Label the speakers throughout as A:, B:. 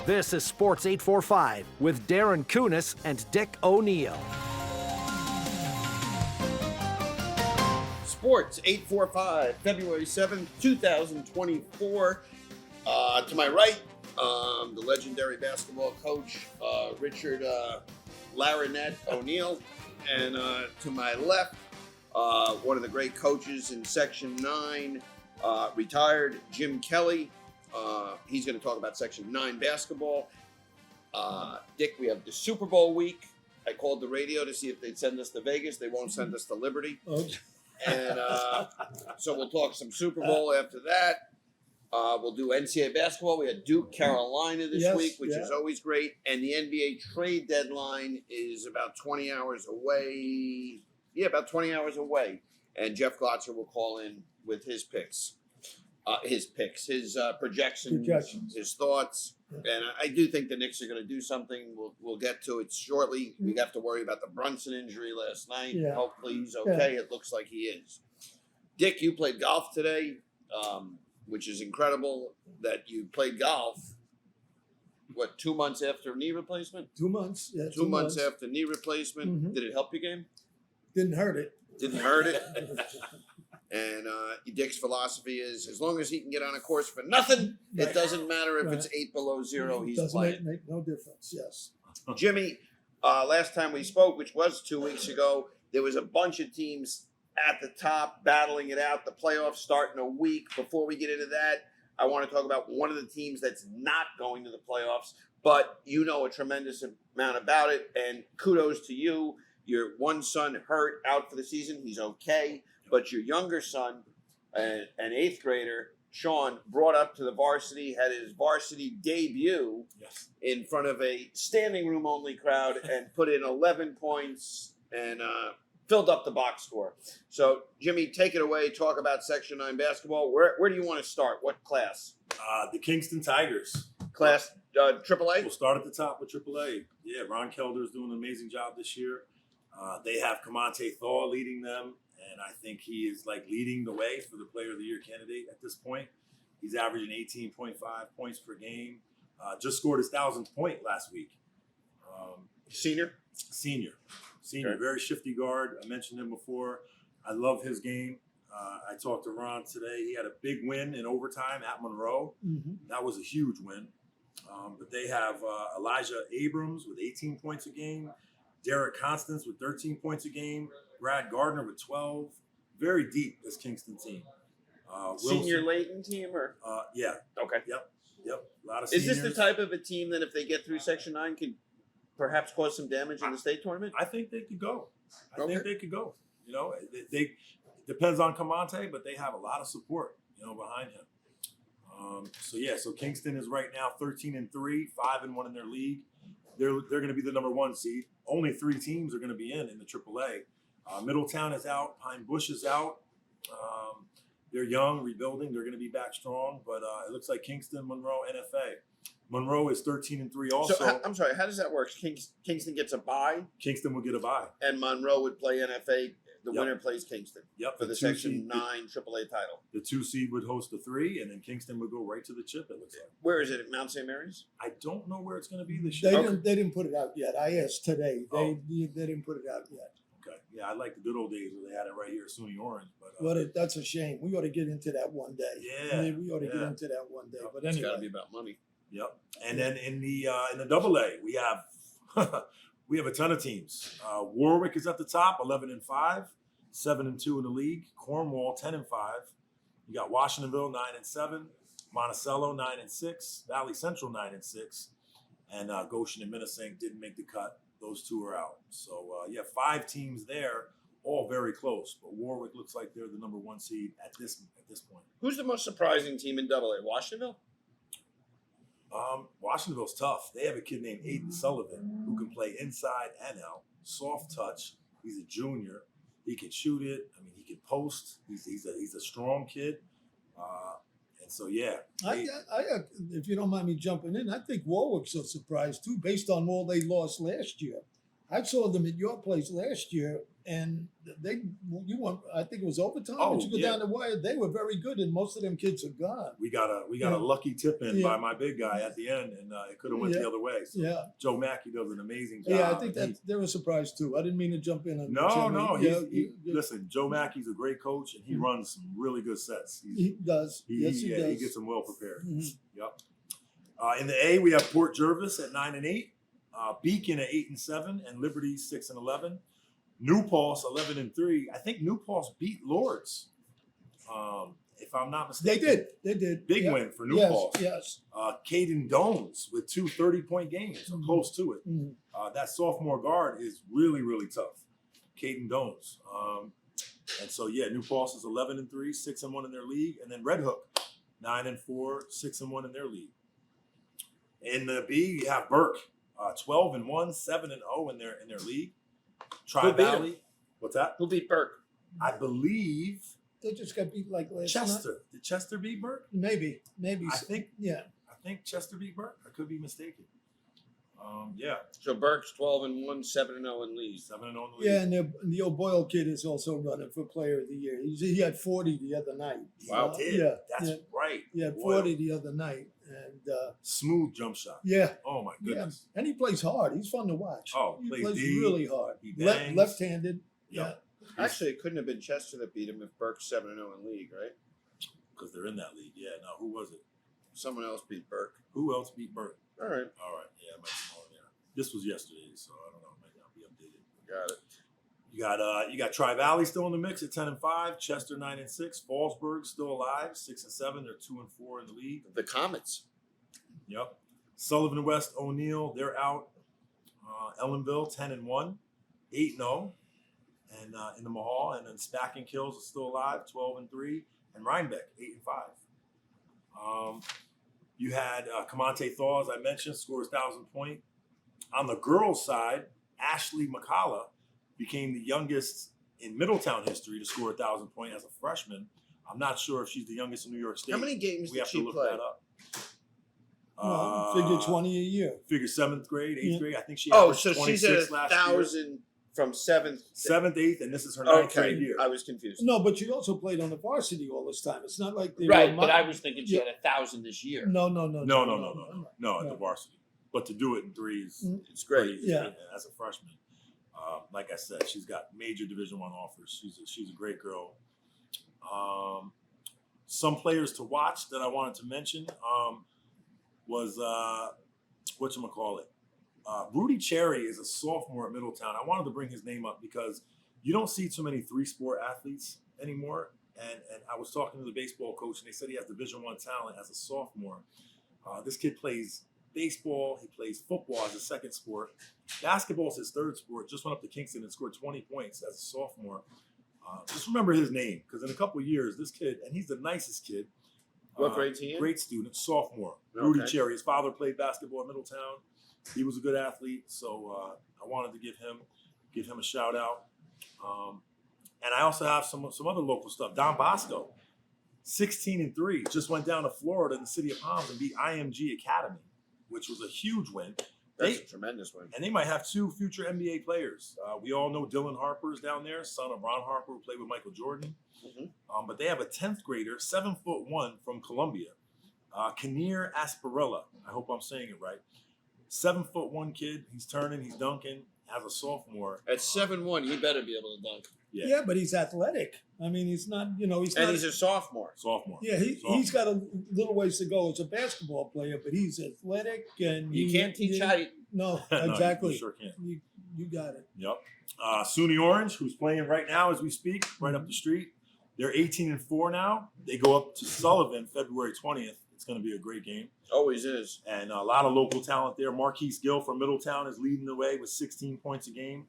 A: This is Sports 845 with Darin Kunis and Dick O'Neill.
B: Sports 845, February 7th, 2024. To my right, the legendary basketball coach, Richard Larinette O'Neill. And to my left, one of the great coaches in Section 9, retired Jim Kelly. He's going to talk about Section 9 basketball. Dick, we have the Super Bowl week. I called the radio to see if they'd send us to Vegas. They won't send us to Liberty.
C: Okay.
B: And so we'll talk some Super Bowl after that. We'll do NCAA basketball. We had Duke, Carolina this week, which is always great. And the NBA trade deadline is about 20 hours away. Yeah, about 20 hours away. And Jeff Glotzer will call in with his picks. His projections, his thoughts. Yeah. And I do think the Knicks are going to do something. We'll get to it shortly. We have to worry about the Brunson injury last night. Yeah. Hopefully he's okay. Yeah. It looks like he is. Dick, you played golf today, which is incredible that you played golf. What, 2 months after knee replacement?
C: 2 months. Yeah,
B: 2 months after knee replacement. Mm-hmm. Did it help your game?
C: Didn't hurt it.
B: Didn't hurt it. And Dick's philosophy is, as long as he can get on a course for nothing, it doesn't matter if it's 8 below 0, he's playing.
C: Doesn't make no difference, yes.
B: Jimmy, last time we spoke, which was 2 weeks ago, there was a bunch of teams at the top battling it out. The playoffs start in a week. Before we get into that, I want to talk about one of the teams that's not going to the playoffs, but you know a tremendous amount about it, and kudos to you. Your one son hurt out for the season. He's okay. But your younger son, an 8th grader, Sean, brought up to the varsity, had his varsity debut in front of a standing room only crowd and put in 11 points and filled up the box score. So, Jimmy, take it away. Talk about Section 9 basketball. Where do you want to start? What class?
D: The Kingston Tigers.
B: Class AAA?
D: We'll start at the top with AAA. Yeah, Ron Kelder's doing an amazing job this year. They have Kamonte Thaw leading them. And I think he is leading the way for the Player of the Year candidate at this point. He's averaging 18.5 points per game. Just scored his 1,000th point last week.
B: Senior.
D: Okay. Very shifty guard. I mentioned him before. I love his game. I talked to Ron today. He had a big win in overtime at Monroe. Mm-hmm. That was a huge win. But they have Elijah Abrams with 18 points a game. Derek Constance with 13 points a game. Brad Gardner with 12. Very deep, this Kingston team.
B: Senior Leighton team? Or
D: Yeah.
B: Okay.
D: Yep. A lot of
B: seniors.
D: Is
B: this the type of a team that if they get through Section 9 could perhaps cause some damage in the state tournament?
D: I think they could go. I think they could go. You know, it depends on Kamonte, but they have a lot of support, behind him. So Kingston is right now 13-3, 5-1 in their league. They're going to be the number 1 seed. Only 3 teams are going to be in the AAA. Middletown is out. Pine Bush is out. They're young, rebuilding. They're going to be back strong. But it looks like Kingston, Monroe, NFA. Monroe is 13-3 also.
B: So, I'm sorry, how does that work? Kingston gets a bye?
D: Kingston will get a bye.
B: And Monroe would play NFA. The winner plays Kingston.
D: Yep.
B: For the Section 9 AAA title.
D: The 2 seed would host the 3, and then Kingston would go right to the chip, it looks like.
B: Where is it? At Mount St. Mary's?
D: I don't know where it's going to be this year.
C: They didn't put it out yet. I asked today. They didn't put it out yet.
D: Okay. Yeah, I like the good old days where they had it right here at SUNY Orange. But
C: that's a shame. We ought to get into that one day.
D: Yeah.
C: We ought to get into that one day. But anyway.
B: It's got to be about money.
D: Yep. And then in the AA, we have a ton of teams. Warwick is at the top, 11-5, 7-2 in the league. Cornwall, 10-5. You got Washingtonville, 9-7. Monticello, 9-6. Valley Central, 9-6. And Goshen and Minnesink didn't make the cut. Those 2 are out. So, 5 teams there, all very close. But Warwick looks like they're the number 1 seed at this point.
B: Who's the most surprising team in AA? Washingtonville?
D: Washingtonville's tough. They have a kid named Aiden Sullivan who can play inside and out. Soft touch. He's a junior. He can shoot it. I mean, he can post. He's a strong kid. And so,
C: if you don't mind me jumping in, I think Warwick's a surprise too, based on all they lost last year. I saw them at your place last year, and you won. I think it was overtime.
D: Oh,
C: But you go
D: yeah.
C: down the wire. They were very good, and most of them kids are gone.
D: We got a
C: Yeah.
D: lucky tip in
C: Yeah.
D: by my big guy at the end, and it could have went
C: Yeah.
D: the other way. So
C: Yeah,
D: Joe Mackey does an amazing job.
C: yeah. I think that they were surprised too. I didn't mean to jump in on
D: No.
C: Jimmy.
D: Listen, Joe Mackey's a great coach, and he runs some really good sets.
C: He does. Yes, he does.
D: He gets them well prepared.
C: Mhm.
D: Yep. In the A, we have Port Jervis at 9-8, Beacon at 8-7, and Liberty 6-11. New Paltz 11-3. I think New Paltz beat Lords, if I'm not mistaken.
C: They did.
D: Big
C: Yeah.
D: win for New
C: Yes,
D: Paltz.
C: yes.
D: Caden Dones with 2 30-point games, or close to it.
C: Mhm.
D: That sophomore guard is really, really tough. Caden Dones. And so, New Paltz is 11-3, 6-1 in their league. And then Red Hook, 9-4, 6-1 in their league. In the B, you have Burke, 12-1, 7-0 in their league. Tri
B: Who beat 'em?
D: Valley. What's that?
B: Who beat Burke?
D: I believe
C: They just got beat like last night.
D: Chester. Did Chester beat Burke?
C: Maybe.
D: I think
C: Yeah.
D: Chester beat Burke. I could be mistaken.
B: So Burke's 12-1, 7-0 in league.
D: 7-0 in the league.
C: Yeah, and the O'Boyle kid is also running for Player of the Year. He had 40 the other night.
B: Wow.
C: Yeah,
D: That's
C: yeah.
D: right.
C: He had
D: Boy,
C: 40 the other night, and
D: smooth jump shot.
C: yeah,
D: Oh my
C: yeah,
D: goodness.
C: and he plays hard. He's fun to watch.
D: Oh,
C: he
D: plays
C: plays
D: D,
C: really hard.
D: he bangs.
C: Left-handed.
D: Yep.
B: Actually, it couldn't have been Chester that beat him if Burke's 7-0 in league, right?
D: Because they're in that league. Yeah. No. Who was it?
B: Someone else beat Burke.
D: Who else beat Burke?
B: All right,
D: All right. Yeah, it might be more there. This was yesterday, so I don't know. It might not be updated.
B: got it.
D: You got Tri Valley still in the mix at 10-5. Chester 9-6. Fallsburg still alive, 6-7. They're 2-4 in the league.
B: The Comets.
D: Yep. Sullivan West O'Neill, they're out. Ellenville 10-1, 8-0, and in the Mahal, and then Spack and Kills is still alive, 12-3, and Rhinebeck 8-5. You had Kamante Thaw, as I mentioned, scores 1,000 point. On the girls' side, Ashley McCalla became the youngest in Middletown history to score 1,000 point as a freshman. I'm not sure if she's the youngest in New York State.
B: How many games
D: We
B: did
D: have
B: she
D: to look
B: play?
D: that up.
C: Figure 20 a year.
D: Figure 7th grade, 8th
C: Yeah.
D: grade. I think she
B: Oh,
D: averaged
B: so she's
D: 26
B: at
D: last year.
B: 1,000 from 7th.
D: 7th, 8th, and this is her 9th
B: Okay,
D: grade year.
B: I was confused.
C: No, but she also played on the varsity all this time. It's not like they
E: Right,
C: were
E: but I was thinking she
C: Yeah.
E: had 1,000 this year.
C: No,
D: No, at
C: no.
D: the varsity. But to do it in threes,
C: Mm.
B: It's great.
C: Yeah.
D: as a freshman. Like I said, she's got major Division I offers. She's a great girl. Some players to watch that I wanted to mention was whatchamacallit. Rudy Cherry is a sophomore at Middletown. I wanted to bring his name up because you don't see too many three-sport athletes anymore. And I was talking to the baseball coach, and they said he has Division I talent as a sophomore. This kid plays baseball. He plays football as a second sport. Basketball is his third sport. Just went up to Kingston and scored 20 points as a sophomore. Just remember his name, because in a couple of years, this kid, and he's the nicest kid.
B: What grade is he in?
D: Great student, sophomore. Rudy
B: Okay.
D: Cherry. His father played basketball at Middletown. He was a good athlete, so I wanted to give him a shout out. And I also have some other local stuff. Don Bosco, 16-3, just went down to Florida in the city of Palms and beat IMG Academy, which was a huge win.
B: That's a tremendous win.
D: And they might have 2 future NBA players. We all know Dylan Harper's down there, son of Ron Harper, who played with Michael Jordan.
B: Mhm.
D: But they have a 10th grader, 7'1" from Columbia, Kinnear Asparella. I hope I'm saying it right. 7'1" kid. He's turning, he's dunking as a sophomore.
B: At 7-1, he better be able to dunk.
C: Yeah, but he's athletic. I mean, he's not, he's
B: And
C: not.
B: he's a sophomore.
D: Sophomore.
C: Yeah, he's got a little ways to go as a basketball player, but he's athletic and
B: You can't teach height.
C: No,
D: No,
C: exactly.
D: you sure can.
C: You got it.
D: Yep. SUNY Orange, who's playing right now as we speak, right up the street. They're 18-4 now. They go up to Sullivan February 20th. It's going to be a great game.
B: Always is.
D: And a lot of local talent there. Marquise Gill from Middletown is leading the way with 16 points a game.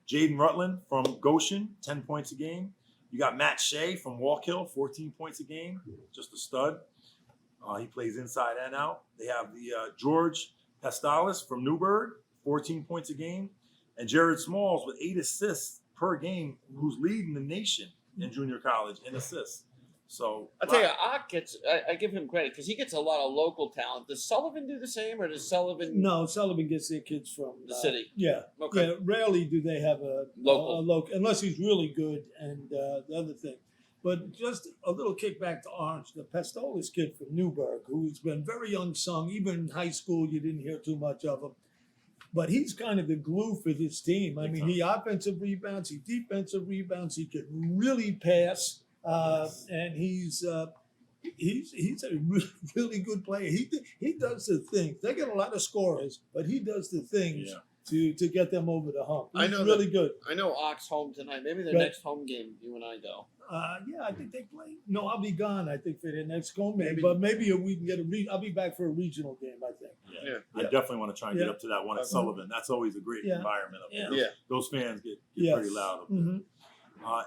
D: Jaden Rutland from Goshen, 10 points a game. You got Matt Shea from Walkill, 14 points a game. Just a stud. He plays inside and out. They have the George Pastalis from Newburgh, 14 points a game. And Jared Smalls with 8 assists per game, who's leading the nation in junior college in assists. So
B: I'll tell you, Ock gets. I give him credit because he gets a lot of local talent. Does Sullivan do the same, or does Sullivan?
C: No, Sullivan gets their kids from
B: The city.
C: Yeah,
B: Okay.
C: yeah. Rarely do they have a local, unless he's really good. And the other thing, but just a little kickback to Orange, the Pastolis kid from Newburgh, who's been very unsung. Even in high school, you didn't hear too much of him. But he's kind of the glue for this team. I mean, he offensive rebounds, he defensive rebounds, he can really pass, and he's a really good player. He does the things. They get a lot of scorers, but he does the things to get them over the hump. He's really good.
B: I know Ock's home tonight. Maybe their
C: Right.
B: next home game, you and I go.
C: Yeah, I think they play. No, I'll be gone. I think for their next home game,
B: Maybe.
C: but maybe we can get I'll be back for a regional game. I think.
B: Yeah.
D: I definitely want to try and get
C: Yeah.
D: up to that one at Sullivan. That's always a great environment up there.
B: Yeah.
D: Those fans get
C: Yes.
D: pretty loud up there.
C: Mhm.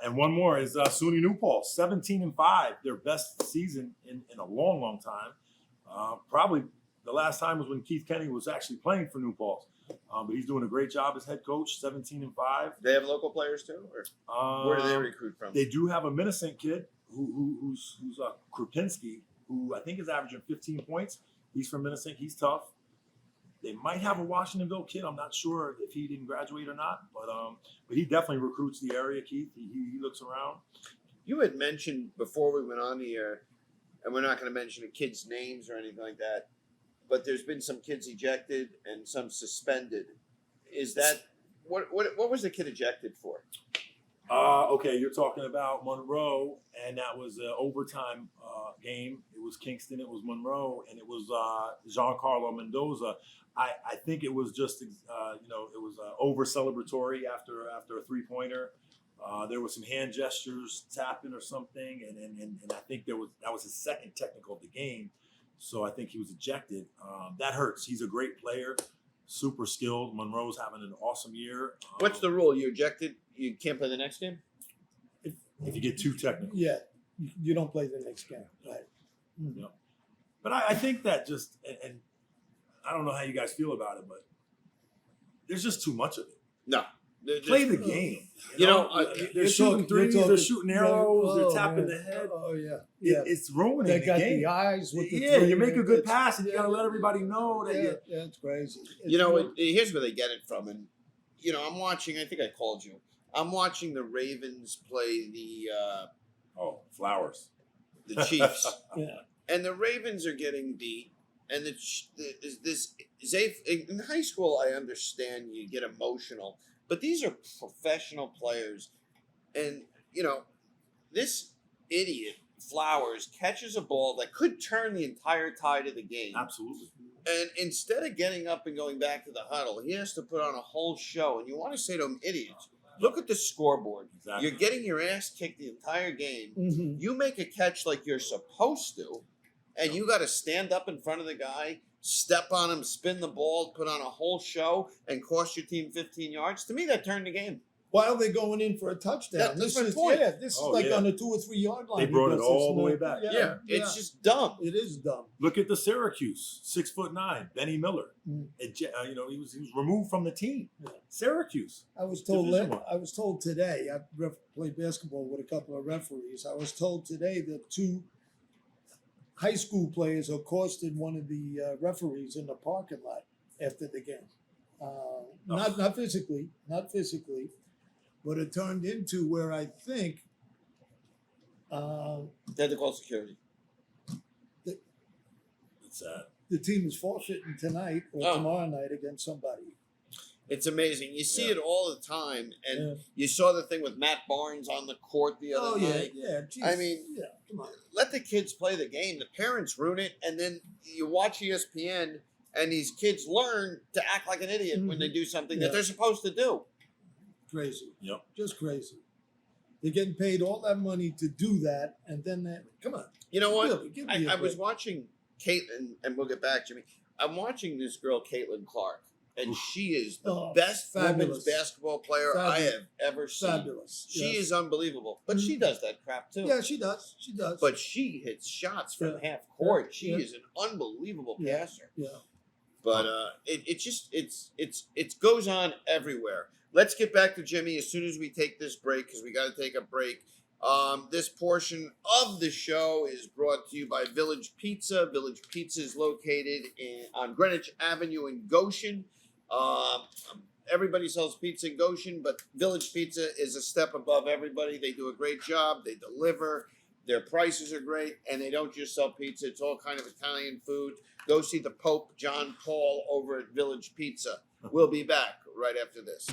D: And one more is SUNY New Paltz, 17-5, their best season in a long, long time. Probably the last time was when Keith Kenny was actually playing for New Paltz. But he's doing a great job as head coach, 17-5.
B: They have local players too, or where do they recruit from?
D: They do have a Minnesota kid who's Krupinski, who I think is averaging 15 points. He's from Minnesota. He's tough. They might have a Washingtonville kid. I'm not sure if he didn't graduate or not, but he definitely recruits the area. Keith, he looks around.
B: You had mentioned before we went on the air, and we're not going to mention the kids' names or anything like that, but there's been some kids ejected and some suspended. Is that what was the kid ejected for?
D: Okay, you're talking about Monroe, and that was an overtime game. It was Kingston, it was Monroe, and it was Giancarlo Mendoza. I think it was just, it was over celebratory after a 3-pointer. There were some hand gestures, tapping or something, and I think that was his second technical of the game. So I think he was ejected. That hurts. He's a great player, super skilled. Monroe's having an awesome year.
B: What's the rule? You ejected, you can't play the next game?
D: If you get too technical?
C: Yeah, you don't play the next game, right?
D: Yeah. But I think that just, and I don't know how you guys feel about it, but there's just too much of it.
B: No.
D: Play the game. They're
C: you're
D: shooting
C: talking-
D: threes,
C: you're
D: they're
C: talking-
D: shooting arrows, they're tapping
C: man.
D: the head.
C: Oh yeah.
D: It's ruining
C: They
D: the
C: got
D: game.
C: the eyes with the
D: Yeah,
C: three,
D: you make a good
C: it's-
D: pass and you gotta let everybody know that
C: yeah, it's crazy.
B: Here's where they get it from. And, I'm watching, I think I called you. I'm watching the Ravens play the
D: Flowers.
B: Chiefs.
C: Yeah.
B: And the Ravens are getting beat. And in high school, I understand you get emotional, but these are professional players. And, this idiot, Flowers, catches a ball that could turn the entire tide of the game.
D: Absolutely.
B: And instead of getting up and going back to the huddle, he has to put on a whole show. And you want to say to him, idiots, look at the scoreboard.
D: Exactly.
B: You're getting your ass kicked the entire game.
C: Mhm.
B: You make a catch like you're supposed to, and you got to stand up in front of the guy, step on him, spin the ball, put on a whole show, and cost your team 15 yards. To me, that turned the game.
C: While they're going in for a touchdown,
B: That's
C: this
B: my
C: is
B: point.
C: this is like on the 2 or 3 yard line.
D: They brought
C: He
D: it
C: does
D: all
C: this
D: the way
C: now.
D: back.
B: Yeah, it's just dumb.
C: It is dumb.
D: Look at the Syracuse, 6'9", Benny Miller.
C: Mm.
D: He was removed from the team.
C: Yeah.
D: Syracuse.
C: I was told
D: Division one.
C: I was told today. I played basketball with a couple of referees. I was told today that 2 high school players accosted one of the referees in the parking lot after the game. Not physically, but it turned into where I think
B: They had to call security.
D: It's sad.
C: the team is forfeiting tonight or
B: Oh.
C: tomorrow night against somebody.
B: It's amazing. You see it all the time. And
C: Yeah.
B: you saw the thing with Matt Barnes on the court the other night.
C: Geez.
B: I mean,
C: yeah, come on.
B: Let the kids play the game. The parents ruin it. And then you watch ESPN and these kids learn to act like an idiot when they do something that
C: Yeah.
B: they're supposed to do.
C: Crazy.
D: Yep.
C: Just crazy. They're getting paid all that money to do that, and then come on.
B: You know what?
C: Really, give me a
B: I was
C: break.
B: watching Caitlin, and we'll get back, Jimmy. I'm watching this girl, Caitlin Clark, and she is the
C: Oh,
B: best
C: fabulous.
B: women's basketball player I
C: Fabulous.
B: have ever seen.
C: Fabulous.
B: She
C: Yes.
B: is unbelievable. But she does that crap too.
C: Yeah, she does. She does.
B: But she hits shots from
C: Yeah.
B: half court.
C: Yeah.
B: She
C: Yeah.
B: is an unbelievable
C: Yeah.
B: passer.
C: yeah.
B: But it goes on everywhere. Let's get back to Jimmy as soon as we take this break because we got to take a break. This portion of the show is brought to you by Village Pizza. Village Pizza is located on Greenwich Avenue in Goshen. Everybody sells pizza in Goshen, but Village Pizza is a step above everybody. They do a great job. They deliver. Their prices are great, and they don't just sell pizza. It's all kind of Italian food. Go see the Pope John Paul over at Village Pizza. We'll be back right after this.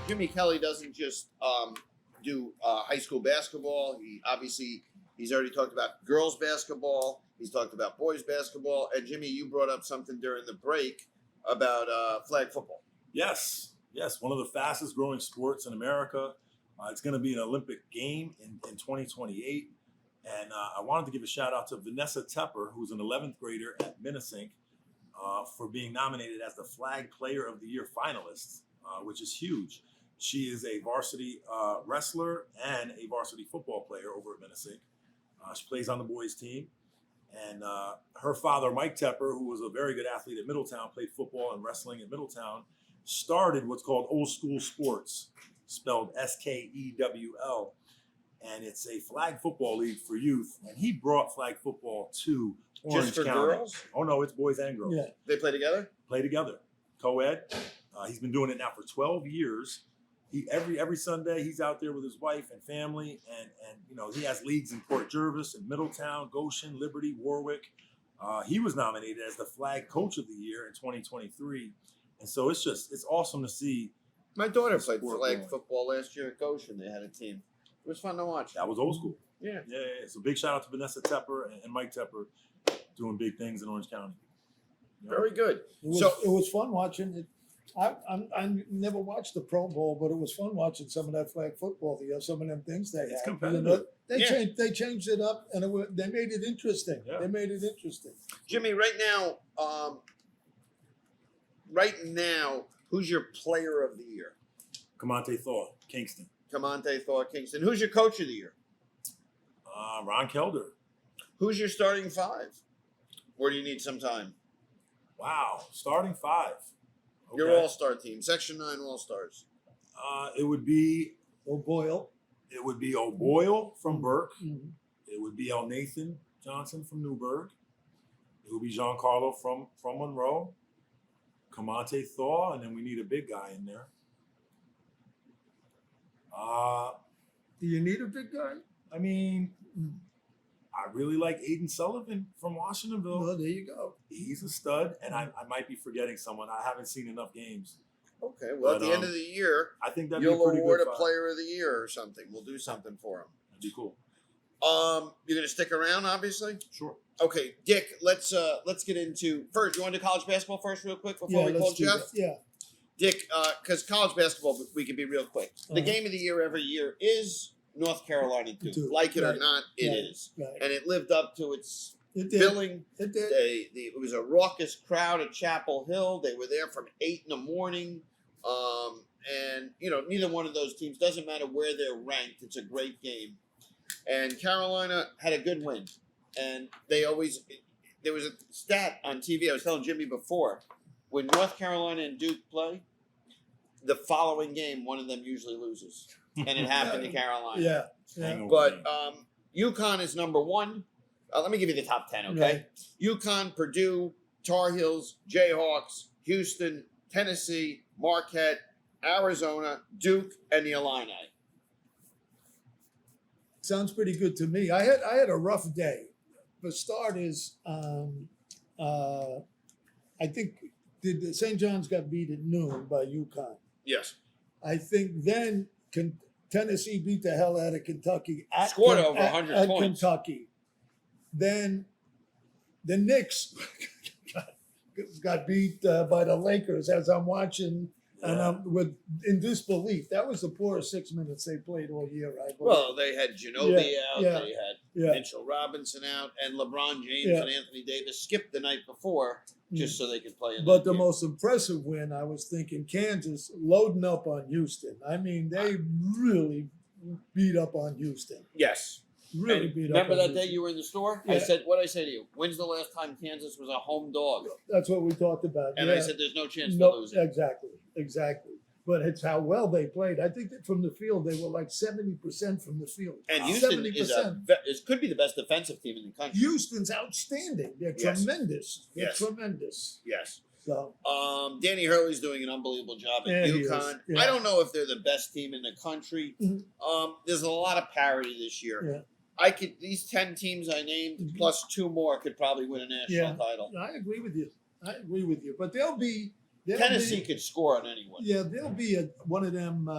B: Jimmy Kelly doesn't just do high school basketball. He's already talked about girls basketball. He's talked about boys basketball. And Jimmy, you brought up something during the break about flag football.
D: Yes, one of the fastest growing sports in America. It's going to be an Olympic game in 2028. And I wanted to give a shout out to Vanessa Tepper, who's an 11th grader at Minnesink, for being nominated as the Flag Player of the Year finalist, which is huge. She is a varsity wrestler and a varsity football player over at Minnesink. She plays on the boys' team. And her father, Mike Tepper, who was a very good athlete at Middletown, played football and wrestling at Middletown, started what's called Old School Sports, spelled SKEWL. And it's a flag football league for youth. And he brought flag football to Orange
B: Just for
D: County.
B: girls?
D: Oh, no, it's boys and girls.
C: Yeah.
B: They play together?
D: Play together. Co-ed. He's been doing it now for 12 years. Every Sunday he's out there with his wife and family, and he has leagues in Port Jervis and Middletown, Goshen, Liberty, Warwick. He was nominated as the Flag Coach of the Year in 2023, and so it's awesome to see.
B: My daughter played flag football last year at Goshen. They had a team. It was fun to watch.
D: That was old school.
B: Yeah.
D: So big shout out to Vanessa Tepper and Mike Tepper doing big things in Orange County.
B: Very good.
C: It was fun watching it. I never watched the Pro Bowl, but it was fun watching some of that flag football. Some of them things they
D: It's
C: had.
D: competitive.
C: They changed it up, and they made it interesting.
D: Yeah.
C: They made it interesting.
B: Jimmy, right now, who's your player of the year?
D: Kamante Thaw, Kingston.
B: Kamante Thor Kingston. Who's your coach of the year?
D: Ron Kelder.
B: Who's your starting five? Or do you need some time?
D: Wow, starting five. Okay.
B: Your all-star team, Section 9 All-Stars.
D: It would be
C: O'Boyle.
D: It would be O'Boyle from Burke.
C: Mm-hmm.
D: It would be El Nathan Johnson from Newburgh. It would be Giancarlo from Monroe. Kamante Thaw, and then we need a big guy in there.
C: Do you need a big guy?
D: I mean, I really like Aiden Sullivan from Washingtonville.
C: Well, there you go.
D: He's a stud, and I might be forgetting someone. I haven't seen enough games.
B: Okay, well, at the end of the year,
D: I think that'd be a
B: you'll
D: pretty
B: award
D: good
B: a
D: five.
B: player of the year or something. We'll do something for him.
D: That'd be cool.
B: You're gonna stick around, obviously.
D: Sure.
B: Okay, Dick. Let's get into first. You want to do college basketball first, real quick, before we call
C: let's do
B: Jeff?
C: that. Yeah.
B: Dick, because college basketball, we can be real quick. The game of the year every year is North Carolina Duke. Like it or not, it is,
C: Right.
B: and it lived up to its
C: It did.
B: billing.
C: It did.
B: It was a raucous crowd at Chapel Hill. They were there from 8 a.m. And neither one of those teams, doesn't matter where they're ranked. It's a great game. And Carolina had a good win. And there was a stat on TV. I was telling Jimmy before, when North Carolina and Duke play, the following game, one of them usually loses. And it happened to Carolina.
C: Yeah.
B: But UConn is number one. Let me give you the top 10, okay?
C: Right.
B: UConn, Purdue, Tar Heels, Jayhawks, Houston, Tennessee, Marquette, Arizona, Duke, and the Illini.
C: Sounds pretty good to me. I had a rough day. For starters, I think St. John's got beat at noon by UConn.
B: Yes.
C: I think then Tennessee beat the hell out of Kentucky
B: Scored over 100
C: at
B: points.
C: Kentucky. Then the Knicks got beat by the Lakers as I'm watching, and I'm in disbelief. That was the poorest 6 minutes they played all year, I believe.
B: Well, they had Ginobili out.
C: yeah,
B: They had
C: yeah.
B: Mitchell Robinson out, and LeBron James
C: Yeah.
B: and Anthony Davis skipped the night before just so they could play in
C: But
B: that
C: the
B: game.
C: most impressive win, I was thinking, Kansas loading up on Houston. I mean, they really beat up on Houston.
B: Yes.
C: Really
B: And
C: beat up.
B: remember
C: on
B: that
C: UC.
B: day you were in the store?
C: Yeah.
B: I said, what did I say to you? When's the last time Kansas was a home dog?
C: That's what we talked about.
B: And
C: yeah.
B: I said, there's no chance
C: No,
B: to lose it.
C: exactly. But it's how well they played. I think that from the field, they were like 70% from the field.
B: And Houston
C: 70%.
B: could be the best defensive team in the country.
C: Houston's outstanding. They're
B: Yes.
C: tremendous. They're
B: Yes.
C: tremendous.
B: Yes.
C: So
B: Danny Hurley's doing an unbelievable job at
C: Yeah, he is.
B: UConn.
C: Yeah.
B: I don't know if they're the best team in the country.
C: Mhm.
B: There's a lot of parity this year.
C: Yeah.
B: These 10 teams I named
C: Mhm.
B: plus 2 more could probably win a national title.
C: I agree with you. But they'll be
B: Tennessee could score on anyone.
C: Yeah, there'll be one of them,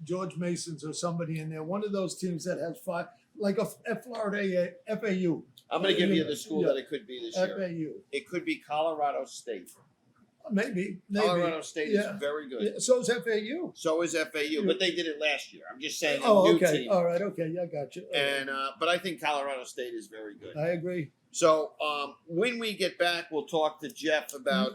C: George Masons or somebody in there. One of those teams that has 5, like a Florida FAU.
B: I'm going to give you the school that it could be this year.
C: FAU.
B: It could be Colorado State.
C: Maybe.
B: Colorado State
C: Yeah.
B: is very good.
C: Yeah, so is FAU.
B: So is FAU, but they did it last year. I'm just saying a
C: Oh,
B: new
C: okay.
B: team.
C: All right. Okay. Yeah, I got you. Okay.
B: And but I think Colorado State is very good.
C: I agree.
B: So when we get back, we'll talk to Jeff about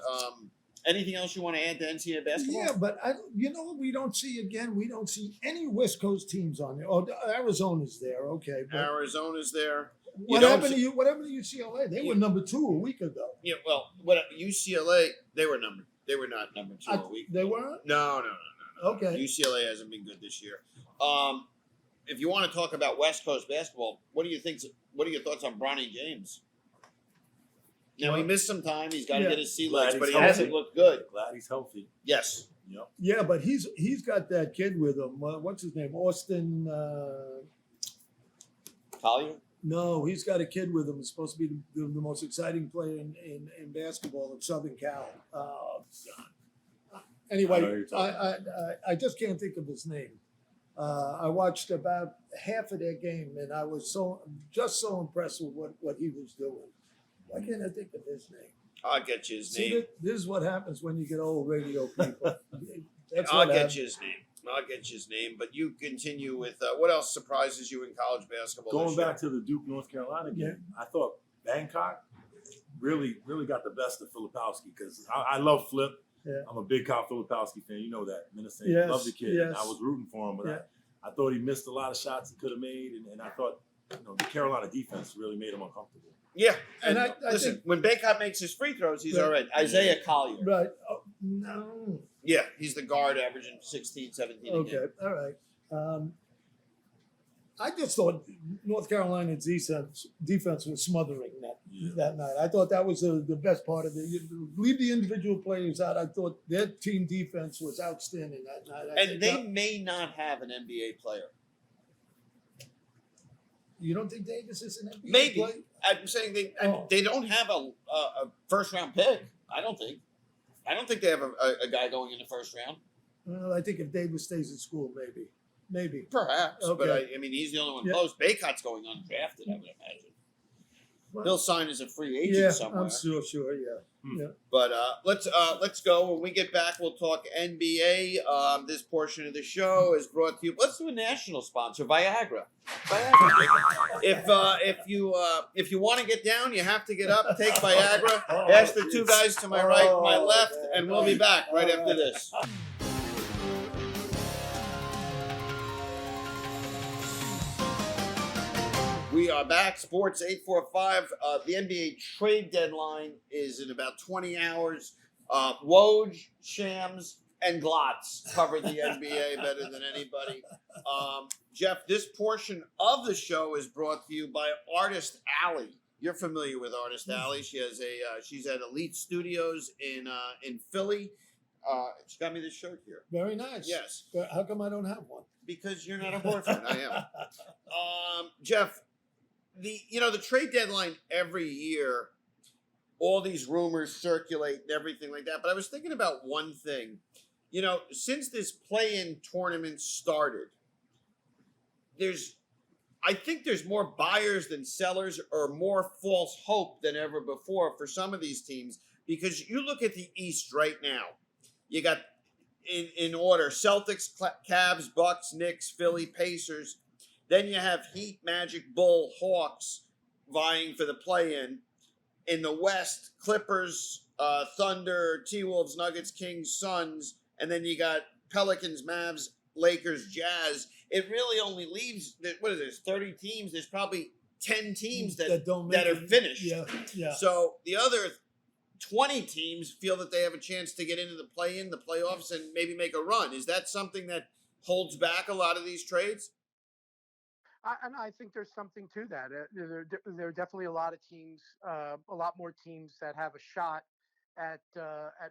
B: anything else you want to add to NCAA basketball.
C: Yeah, but you know what we don't see again? We don't see any West Coast teams on there. Oh, Arizona's there. Okay. But
B: Arizona's there.
C: what happened to you? What happened to UCLA? They were number 2 a week ago.
B: Yeah, well, UCLA they were not number 2 a week.
C: They weren't.
B: No.
C: Okay.
B: UCLA hasn't been good this year. If you want to talk about West Coast basketball, what do you think? What are your thoughts on Bronny James? Now he missed some time. He's got to
C: Yeah.
B: get his sea
D: Glad
B: legs,
D: he's
B: but he
D: healthy.
B: hasn't looked good.
D: Glad he's healthy.
B: Yes.
D: Yep.
C: Yeah, but he's got that kid with him. What's his name? Austin.
B: Collier?
C: No, he's got a kid with him. He's supposed to be the most exciting player in basketball at Southern Cal. Anyway,
D: I know who you're talking
C: I just can't think of his name. I watched about half of their game, and I was so impressed with what he was doing. Why can't I think of his name?
B: I'll get you his
C: See,
B: name.
C: this is what happens when you get old radio people. That's
B: I'll
C: what
B: get
C: happens.
B: you his name. I'll get you his name. But you continue with what else surprises you in college basketball?
D: Going
B: this year?
D: back to the Duke North Carolina game, I thought Bangkok really got the best of Filipowski because I love Flip.
C: Yeah.
D: I'm a big Kyle Filipowski fan. You know that. Minnesota.
C: Yes,
D: Love the kid.
C: yes.
D: And I was rooting for him, but
C: Yeah.
D: I thought he missed a lot of shots he could have made, and I thought the Carolina defense really made him uncomfortable.
B: Yeah,
C: And
B: and
C: I
B: listen,
C: think-
B: when Baycott makes his free throws, he's
C: Right.
B: all right. Isaiah Collier.
C: Right. Oh, no.
B: Yeah, he's the guard averaging 16, 17 a game.
C: Okay. All right. I just thought North Carolina's defense was smothering that night. I thought that was the best part of it. You leave the individual players out. I thought their team defense was outstanding that night.
B: And they may not have an NBA player.
C: You don't think Davis is an NBA
B: Maybe.
C: player?
B: I'm saying
C: Oh.
B: they don't have a first round pick. I don't think they have a guy going in the first round.
C: Well, I think if Davis stays in school, maybe.
B: Perhaps, but
C: Okay.
B: I mean he's the only one
C: Yeah.
B: close. Baycott's going undrafted, I would imagine.
C: Well,
B: He'll sign as a free agent
C: yeah,
B: somewhere.
C: I'm sure. Yeah.
B: But let's go. When we get back, we'll talk NBA. This portion of the show is brought to you. Let's do a national sponsor, Viagra. If you want to get down, you have to get up. Take Viagra. Ask the two guys to my right, and my left, and we'll be back right after this. We are back. Sports 845. The NBA trade deadline is in about 20 hours. Woj, Shams, and Glotz cover the NBA better than anybody. Jeff, this portion of the show is brought to you by Artist Alley. You're familiar with Artist Alley. She has she's at Elite Studios in Philly. She got me this shirt here.
C: Very nice.
B: Yes,
C: But how come I don't have one?
B: because you're not a boyfriend. I am. Jeff, the trade deadline every year, all these rumors circulate and everything like that. But I was thinking about one thing. Since this play-in tournament started, I think there's more buyers than sellers, or more false hope than ever before for some of these teams. Because you look at the East right now, you got in order Celtics, Cavs, Bucks, Knicks, Philly, Pacers. Then you have Heat, Magic, Bull, Hawks vying for the play-in. In the West, Clippers, Thunder, T-Wolves, Nuggets, Kings, Suns. And then you got Pelicans, Mavs, Lakers, Jazz. it really only leaves, what is this, 30 teams? There's probably 10 teams that
C: don't
B: that
C: make
B: are
C: it.
B: finished.
C: Yeah.
B: So the other 20 teams feel that they have a chance to get into the play-in, the playoffs, and maybe make a run. Is that something that holds back a lot of these trades?
E: I think there's something to that. There are definitely a lot of teams, a lot more teams that have a shot at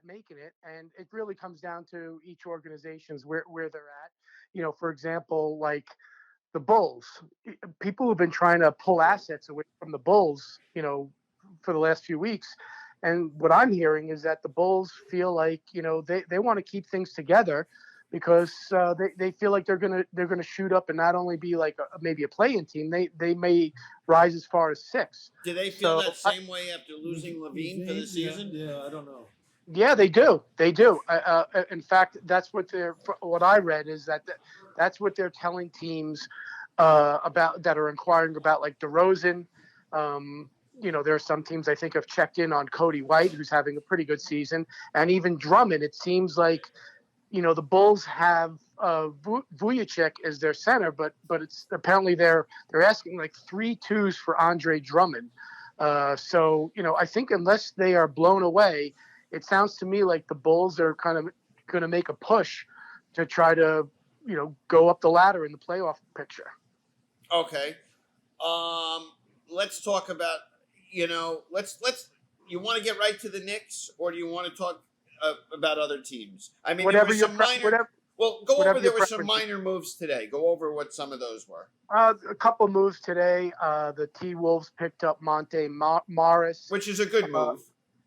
E: making it, and it really comes down to each organization's where they're at. For example, like the Bulls, people have been trying to pull assets away from the Bulls, for the last few weeks. And what I'm hearing is that the Bulls feel like, they want to keep things together because they feel like they're gonna shoot up and not only be like maybe a play-in team, they may rise as far as 6.
B: Do they feel
E: So
B: that same way after losing Levine for the season?
C: Yeah, I don't know.
E: yeah, they do. They do. In fact, that's what I read is that's what they're telling teams about that are inquiring about, like DeRozan. There are some teams I think have checked in on Cody White, who's having a pretty good season, and even Drummond. It seems like the Bulls have Vujicic as their center, but it's apparently they're asking like 3 twos for Andre Drummond. So I think unless they are blown away, it sounds to me like the Bulls are kind of going to make a push to try to go up the ladder in the playoff picture.
B: Okay. Let's talk about let's you want to get right to the Knicks, or do you want to talk about other teams? I mean,
E: Whatever
B: there were some minor. Well, go over. There were some minor moves today. Go over what some of those were.
E: A couple moves today. The T-Wolves picked up Monte Morris,
B: which is a good move.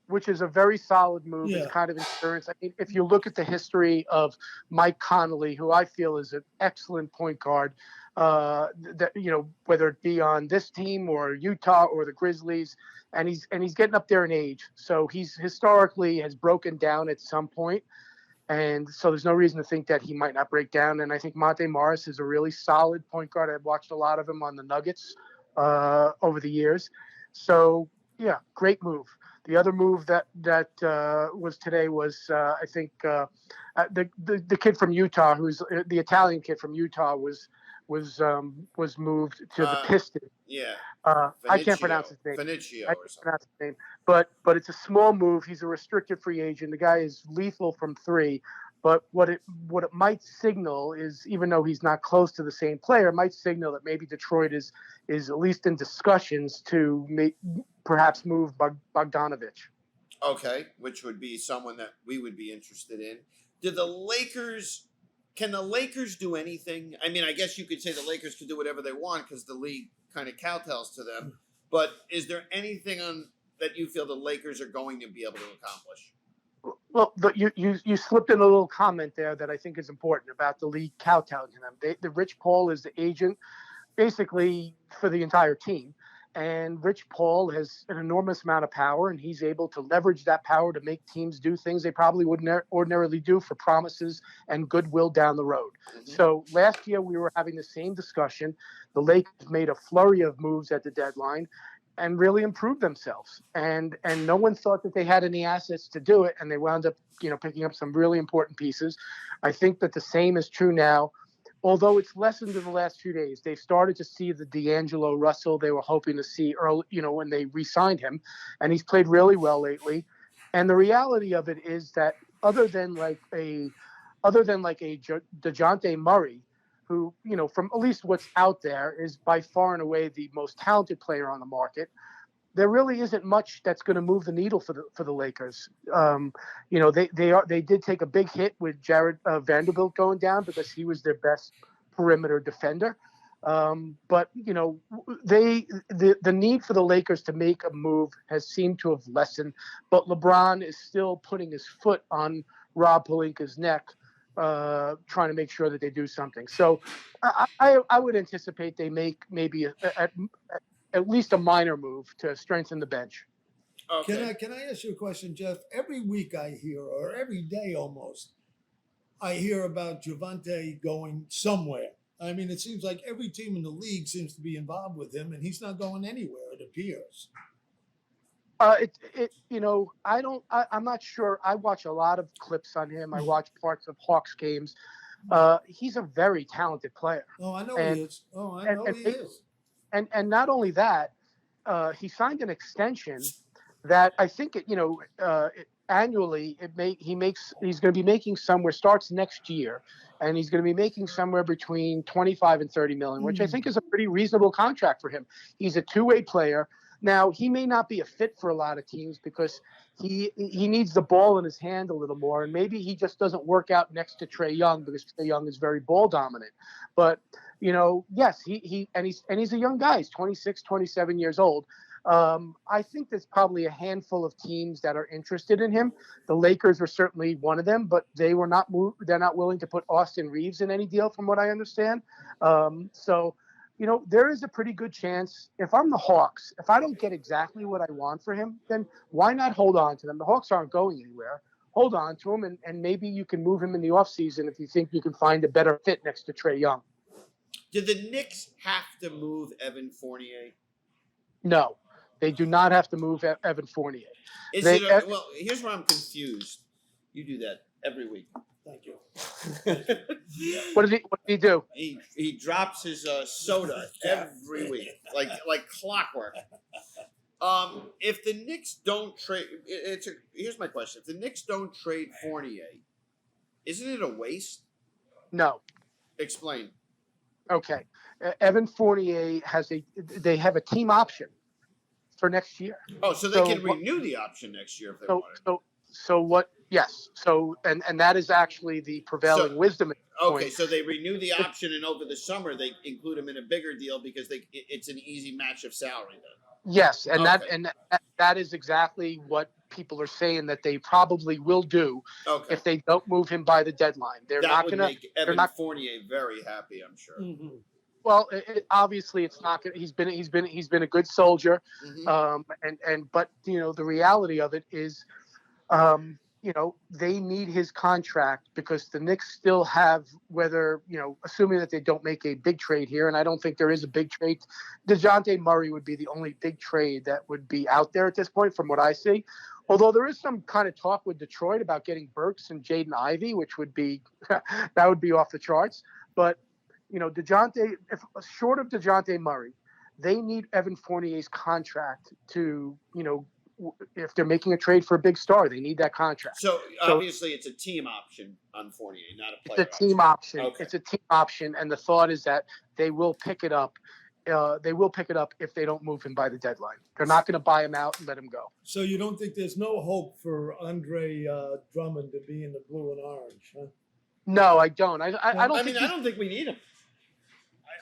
E: Which is a very solid move.
C: Yeah.
E: It's kind of insurance. I mean, if you look at the history of Mike Conley, who I feel is an excellent point guard, that whether it be on this team or Utah or the Grizzlies, and he's getting up there in age, so he's historically has broken down at some point, and so there's no reason to think that he might not break down. And I think Monte Morris is a really solid point guard. I've watched a lot of him on the Nuggets over the years, so yeah, great move. The other move that was today was I think the kid from Utah, who's the Italian kid from Utah, was moved to the Pistons.
B: Yeah.
E: I can't pronounce his name.
B: Finicio
E: I
B: or
E: can't
B: something.
E: pronounce his name. But it's a small move. He's a restricted free agent. The guy is lethal from 3. But what it might signal is, even though he's not close to the same player, it might signal that maybe Detroit is at least in discussions to perhaps move Bogdanovich.
B: Okay, which would be someone that we would be interested in. Can the Lakers do anything? I mean, I guess you could say the Lakers can do whatever they want because the league kind of kowtows to them. But is there anything that you feel the Lakers are going to be able to accomplish?
E: Well, you slipped in a little comment there that I think is important about the league kowtowing to them. The Rich Paul is the agent, basically for the entire team, and Rich Paul has an enormous amount of power, and he's able to leverage that power to make teams do things they probably wouldn't ordinarily do for promises and goodwill down the road. Mm-hmm. So last year we were having the same discussion. The Lakers made a flurry of moves at the deadline and really improved themselves. And no one thought that they had any assets to do it, and they wound up, picking up some really important pieces. I think that the same is true now, although it's lessened in the last few days. They've started to see the D'Angelo Russell they were hoping to see early, when they re-signed him, and he's played really well lately. And the reality of it is that other than like a DeJounte Murray, who, from at least what's out there, is by far and away the most talented player on the market, there really isn't much that's going to move the needle for the Lakers. They did take a big hit with Jared Vanderbilt going down because he was their best perimeter defender. But the need for the Lakers to make a move has seemed to have lessened. But LeBron is still putting his foot on Rob Pelinka's neck, trying to make sure that they do something. So I would anticipate they make maybe at least a minor move to strengthen the bench.
B: Okay.
C: Can I ask you a question, Jeff? Every week I hear, or every day almost, I hear about Javonte going somewhere. I mean, it seems like every team in the league seems to be involved with him, and he's not going anywhere, it appears.
E: I'm not sure. I watch a lot of clips on him. I watch parts of Hawks games. he's a very talented player.
C: Oh, I know
E: And-
C: he is. Oh, I
E: and-
C: know
E: and
C: he
E: he-
C: is.
E: And not only that, he signed an extension that I think annually he's going to be making somewhere starts next year, and he's going to be making somewhere between 25 and 30 million, which I think is a pretty reasonable contract for him. He's a two-way player. Now, he may not be a fit for a lot of teams because he needs the ball in his hand a little more, and maybe he just doesn't work out next to Trae Young because Trae Young is very ball dominant. But yes, he's a young guy. He's 26, 27 years old. I think there's probably a handful of teams that are interested in him. The Lakers were certainly one of them, but they're not willing to put Austin Reeves in any deal, from what I understand. So there is a pretty good chance. If I'm the Hawks, if I don't get exactly what I want for him, then why not hold on to them? The Hawks aren't going anywhere. Hold on to him, and maybe you can move him in the offseason if you think you can find a better fit next to Trae Young.
B: Did the Knicks have to move Evan Fournier?
E: No, they do not have to move Evan Fournier.
B: Well, here's where I'm confused. You do that every week.
C: Thank you.
E: What did he do?
B: He drops his soda every week, like clockwork. If the Knicks don't trade, here's my question: if the Knicks don't trade Fournier, isn't it a waste?
E: No.
B: Explain.
E: Okay. Evan Fournier they have a team option for next year.
B: Oh, so they can renew the option next year if they want.
E: So what? Yes. So and that is actually the prevailing wisdom.
B: Okay, so they renew the option, and over the summer they include him in a bigger deal because it's an easy match of salary then.
E: Yes, and that is exactly what people are saying that they probably will do if they don't move him by the deadline. They're
B: that
E: not
B: would
E: going to.
B: make Evan Fournier very happy, I'm sure.
C: Mm-hmm.
E: Well, obviously it's not. He's been a good soldier,
B: Mm-hmm.
E: but the reality of it is, they need his contract because the Knicks still have, whether, assuming that they don't make a big trade here, and I don't think there is a big trade. DeJounte Murray would be the only big trade that would be out there at this point from what I see. Although there is some kind of talk with Detroit about getting Burks and Jaden Ivey, which would be, that would be off the charts. But, DeJounte, if short of DeJounte Murray, they need Evan Fournier's contract to, if they're making a trade for a big star, they need that contract.
B: So obviously it's a team option on Fournier, not a player.
E: It's a team option.
B: Okay.
E: It's a team option, and the thought is that they will pick it up. If they don't move him by the deadline. They're not going to buy him out and let him go.
C: So you don't think there's no hope for Andre Drummond to be in the blue and orange, huh?
E: No, I don't. I don't.
B: I don't think we need him.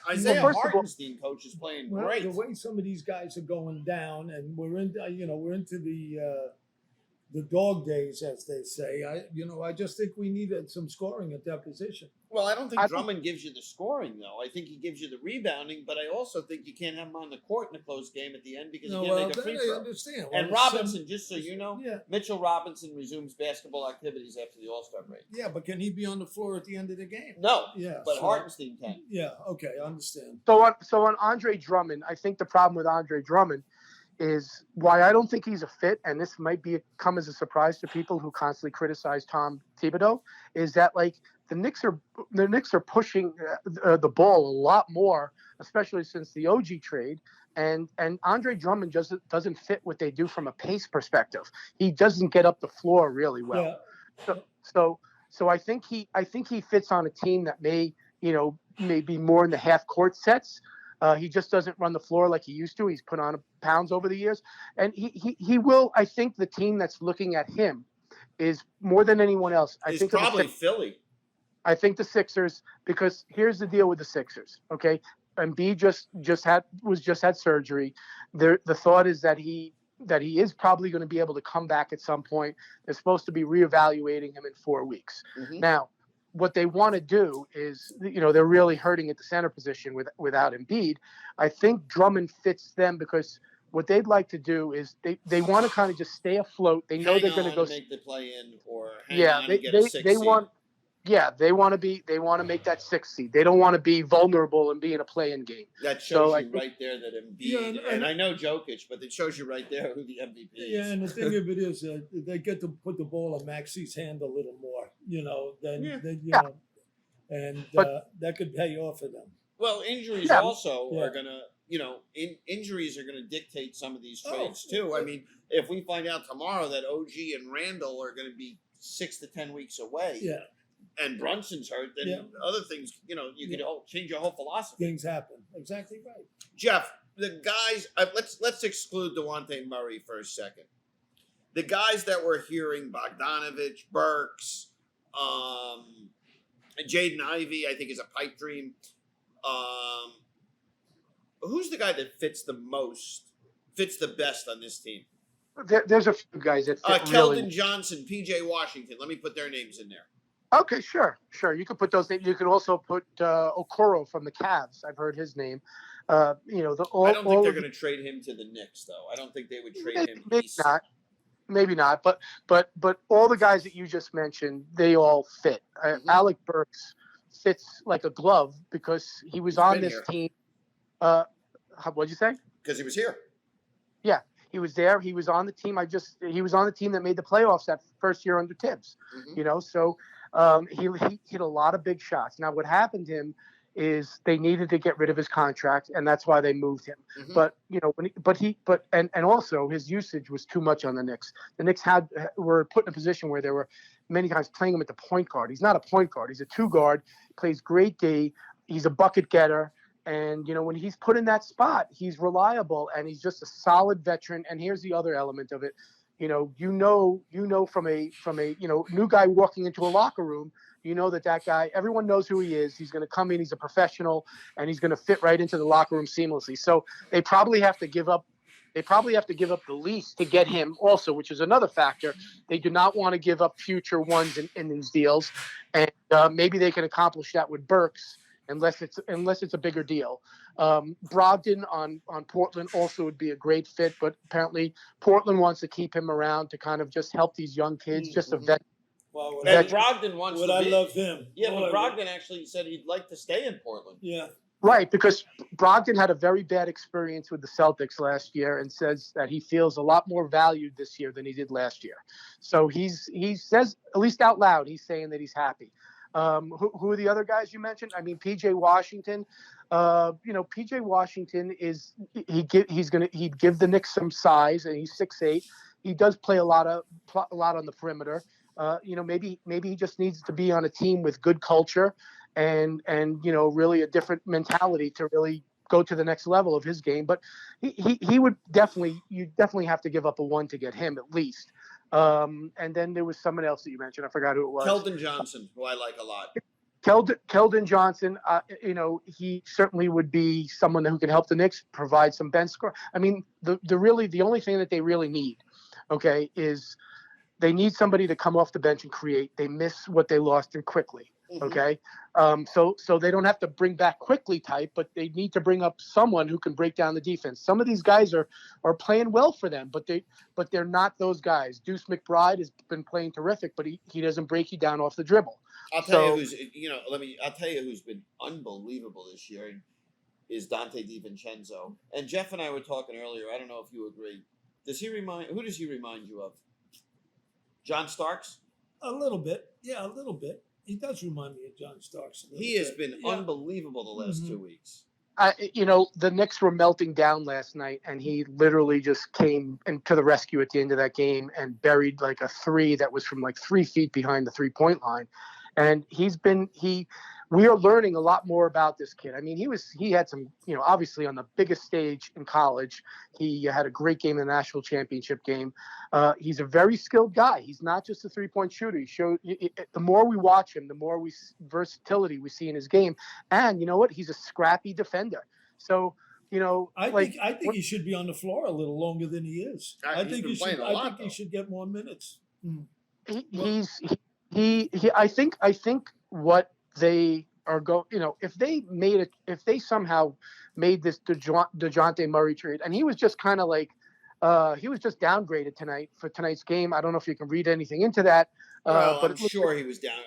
B: Isaiah Hartenstein coach is playing great.
C: The way some of these guys are going down, and we're into the dog days, as they say. I just think we need some scoring at that position.
B: Well, I don't think Drummond gives you the scoring, though. I think he gives you the rebounding, but I also think you can't have him on the court in a close game at the end because you can't make a free throw.
C: I understand.
B: And Robinson, just so you know, Mitchell Robinson resumes basketball activities after the All-Star break.
C: Yeah, but can he be on the floor at the end of the game?
B: No.
C: Yeah,
B: but Hartenstein can.
C: Yeah. Okay, I understand.
E: So on Andre Drummond, I think the problem with Andre Drummond is why I don't think he's a fit, and this might come as a surprise to people who constantly criticize Tom Thibodeau, is that the Knicks are pushing the ball a lot more, especially since the OG trade, and Andre Drummond just doesn't fit what they do from a pace perspective. He doesn't get up the floor really well. Yeah. So I think he fits on a team that may be more in the half court sets. He just doesn't run the floor like he used to. He's put on pounds over the years. And he will, I think the team that's looking at him is more than anyone else.
B: It's probably Philly.
E: I think the Sixers, because here's the deal with the Sixers, okay? Embiid just had surgery. The thought is that he is probably going to be able to come back at some point. They're supposed to be reevaluating him in 4 weeks. Mm-hmm. Now, what they want to do is, they're really hurting at the center position without Embiid. I think Drummond fits them because what they'd like to do is they want to kind of just stay afloat. They know they're going to go
B: make the play in or hang on and get a 6 seed.
E: They want to make that 6 seed. They don't want to be vulnerable and be in a play-in game.
B: That shows you right there that Embiid, and I know Jokic, but it shows you right there who the MVP is.
C: Yeah, and the thing of it is they get to put the ball in Maxi's hand a little more, and
E: But-
C: that could pay off for them.
B: Well, injuries
E: Yeah.
B: also
C: Yeah.
B: are gonna, injuries are gonna dictate some of these
C: Oh,
B: trades too. I mean, if we find out tomorrow that OG and Randall are gonna be 6 to 10 weeks away,
C: Yeah,
B: and Brunson's hurt, then
C: Yeah.
B: other things, you could change your whole philosophy.
C: things happen. Exactly right.
B: Jeff, the guys, let's exclude Devontae Murray for a second. The guys that we're hearing, Bogdanovich, Burks, Jaden Ivey, I think is a pipe dream. Who's the guy that fits the best on this team?
E: There's a few guys that fit
B: Keldon
E: really.
B: Johnson, PJ Washington. Let me put their names in there.
E: Okay, sure. You could put those names. You could also put Okoro from the Cavs. I've heard his name.
B: I don't think they're going to trade him to the Knicks, though. I don't think they would trade him.
E: Maybe not. Maybe not. But all the guys that you just mentioned, they all fit. Alec Burks fits like a glove because he was on this team. What'd you say?
B: Because he was here.
E: Yeah, he was there. He was on the team. He was on the team that made the playoffs that first year under Tibbs.
B: Mm-hmm.
E: So he hit a lot of big shots. Now, what happened to him is they needed to get rid of his contract, and that's why they moved him.
B: Mm-hmm.
E: But also his usage was too much on the Knicks. The Knicks were put in a position where they were many times playing him at the point guard. He's not a point guard. He's a two guard. Plays great D. He's a bucket getter. And, when he's put in that spot, he's reliable and he's just a solid veteran. And here's the other element of it. From a new guy walking into a locker room, that guy, everyone knows who he is. He's going to come in. He's a professional and he's going to fit right into the locker room seamlessly. So they probably have to give up the lease to get him also, which is another factor. They do not want to give up future ones in these deals. And maybe they can accomplish that with Burks. Unless it's a bigger deal. Brogdon on Portland also would be a great fit, but apparently Portland wants to keep him around to kind of just help these young kids, just a vet.
C: Well,
B: And Brogdon wants to
C: I
B: be.
C: love him.
B: Yeah, but Brogdon actually said he'd like to stay in Portland.
C: Yeah.
E: Right, because Brogdon had a very bad experience with the Celtics last year and says that he feels a lot more valued this year than he did last year. So he says, at least out loud, he's saying that he's happy. Who are the other guys you mentioned? I mean, PJ Washington. PJ Washington he'd give the Knicks some size, and he's 6'8". He does play a lot on the perimeter. Maybe he just needs to be on a team with good culture, and really a different mentality to really go to the next level of his game. But he would you definitely have to give up a one to get him at least. And then there was someone else that you mentioned. I forgot who it was.
B: Keldon Johnson, who I like a lot.
E: Keldon Johnson, he certainly would be someone who can help the Knicks provide some bench score. I mean, the only thing that they really need, okay, is they need somebody to come off the bench and create. They miss what they lost in Quickly. Okay. So they don't have to bring back Quickly type, but they need to bring up someone who can break down the defense. Some of these guys are playing well for them, but they're not those guys. Deuce McBride has been playing terrific, but he doesn't break you down off the dribble.
B: I'll tell you who's been unbelievable this year is Dante DiVincenzo. And Jeff and I were talking earlier. I don't know if you agree. Who does he remind you of? John Starks?
C: A little bit. Yeah, a little bit. He does remind me of John Starks.
B: He has been unbelievable the last 2 weeks.
E: The Knicks were melting down last night, and he literally just came to the rescue at the end of that game and buried like a three that was from like 3 feet behind the 3-point line. And we are learning a lot more about this kid. I mean, he had some, obviously on the biggest stage in college, he had a great game in the national championship game. He's a very skilled guy. He's not just a 3-point shooter. The more we watch him, the more versatility we see in his game. And you know what? He's a scrappy defender. So,
C: I think he should be on the floor a little longer than he is. I think he should get more minutes.
E: I think what they are if they somehow made this DeJounte Murray trade, and he was just kind of like he was just downgraded tonight for tonight's game. I don't know if you can read anything into that.
B: But I'm sure he was down.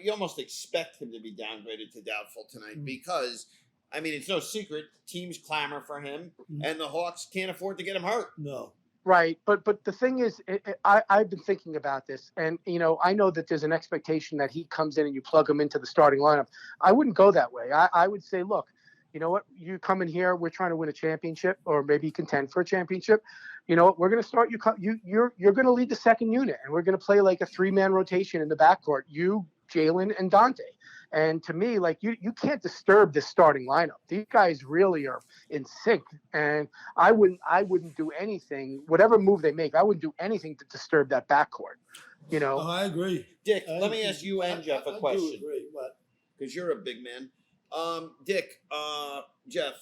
B: You almost expect him to be downgraded to doubtful tonight because, I mean, it's no secret teams clamor for him, and the Hawks can't afford to get him hurt.
C: No.
E: Right, but the thing is, I've been thinking about this, and I know that there's an expectation that he comes in and you plug him into the starting lineup. I wouldn't go that way. I would say, look, you know what, you come in here, we're trying to win a championship or maybe contend for a championship. You know what, we're going to start you're going to lead the second unit, and we're going to play like a 3-man rotation in the backcourt. You, Jalen, and Dante. And to me, like you can't disturb this starting lineup. These guys really are in sync, and I wouldn't do anything, whatever move they make. I wouldn't do anything to disturb that backcourt.
C: Oh, I agree.
B: Dick,
C: I
B: let me
C: agree.
B: ask you and Jeff a
C: I
B: question.
C: do agree. What?
B: Because you're a big man. Dick, Jeff,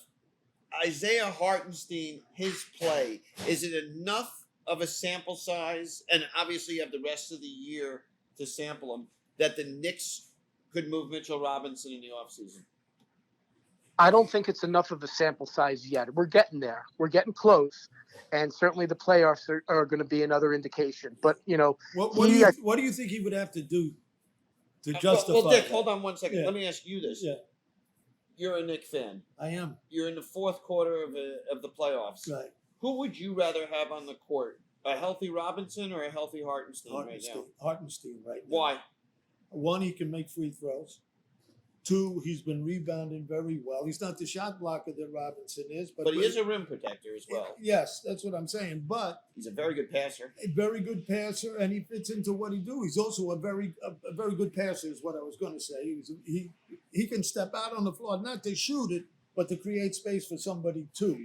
B: Isaiah Hartenstein, his play, is it enough of a sample size? And obviously, you have the rest of the year to sample him, that the Knicks could move Mitchell Robinson in the offseason?
E: I don't think it's enough of a sample size yet. We're getting there. We're getting close. And certainly the playoffs are going to be another indication. But,
C: what do you think he would have to do to justify
B: well, Dick,
C: that?
B: hold on one second.
C: Yeah.
B: Let me ask you this.
C: Yeah,
B: You're a Knick fan.
C: I am.
B: You're in the fourth quarter of the playoffs.
C: Right.
B: Who would you rather have on the court? A healthy Robinson or a healthy Hartenstein right now?
C: Hartenstein right now.
B: Why?
C: One, he can make free throws. Two, he's been rebounding very well. He's not the shot blocker that Robinson is,
B: But he is a rim protector as well.
C: Yes, that's what I'm saying. But
B: He's a very good passer.
C: a very good passer, and he fits into what he do. He's also a very good passer, is what I was going to say. He can step out on the floor, not to shoot it, but to create space for somebody too.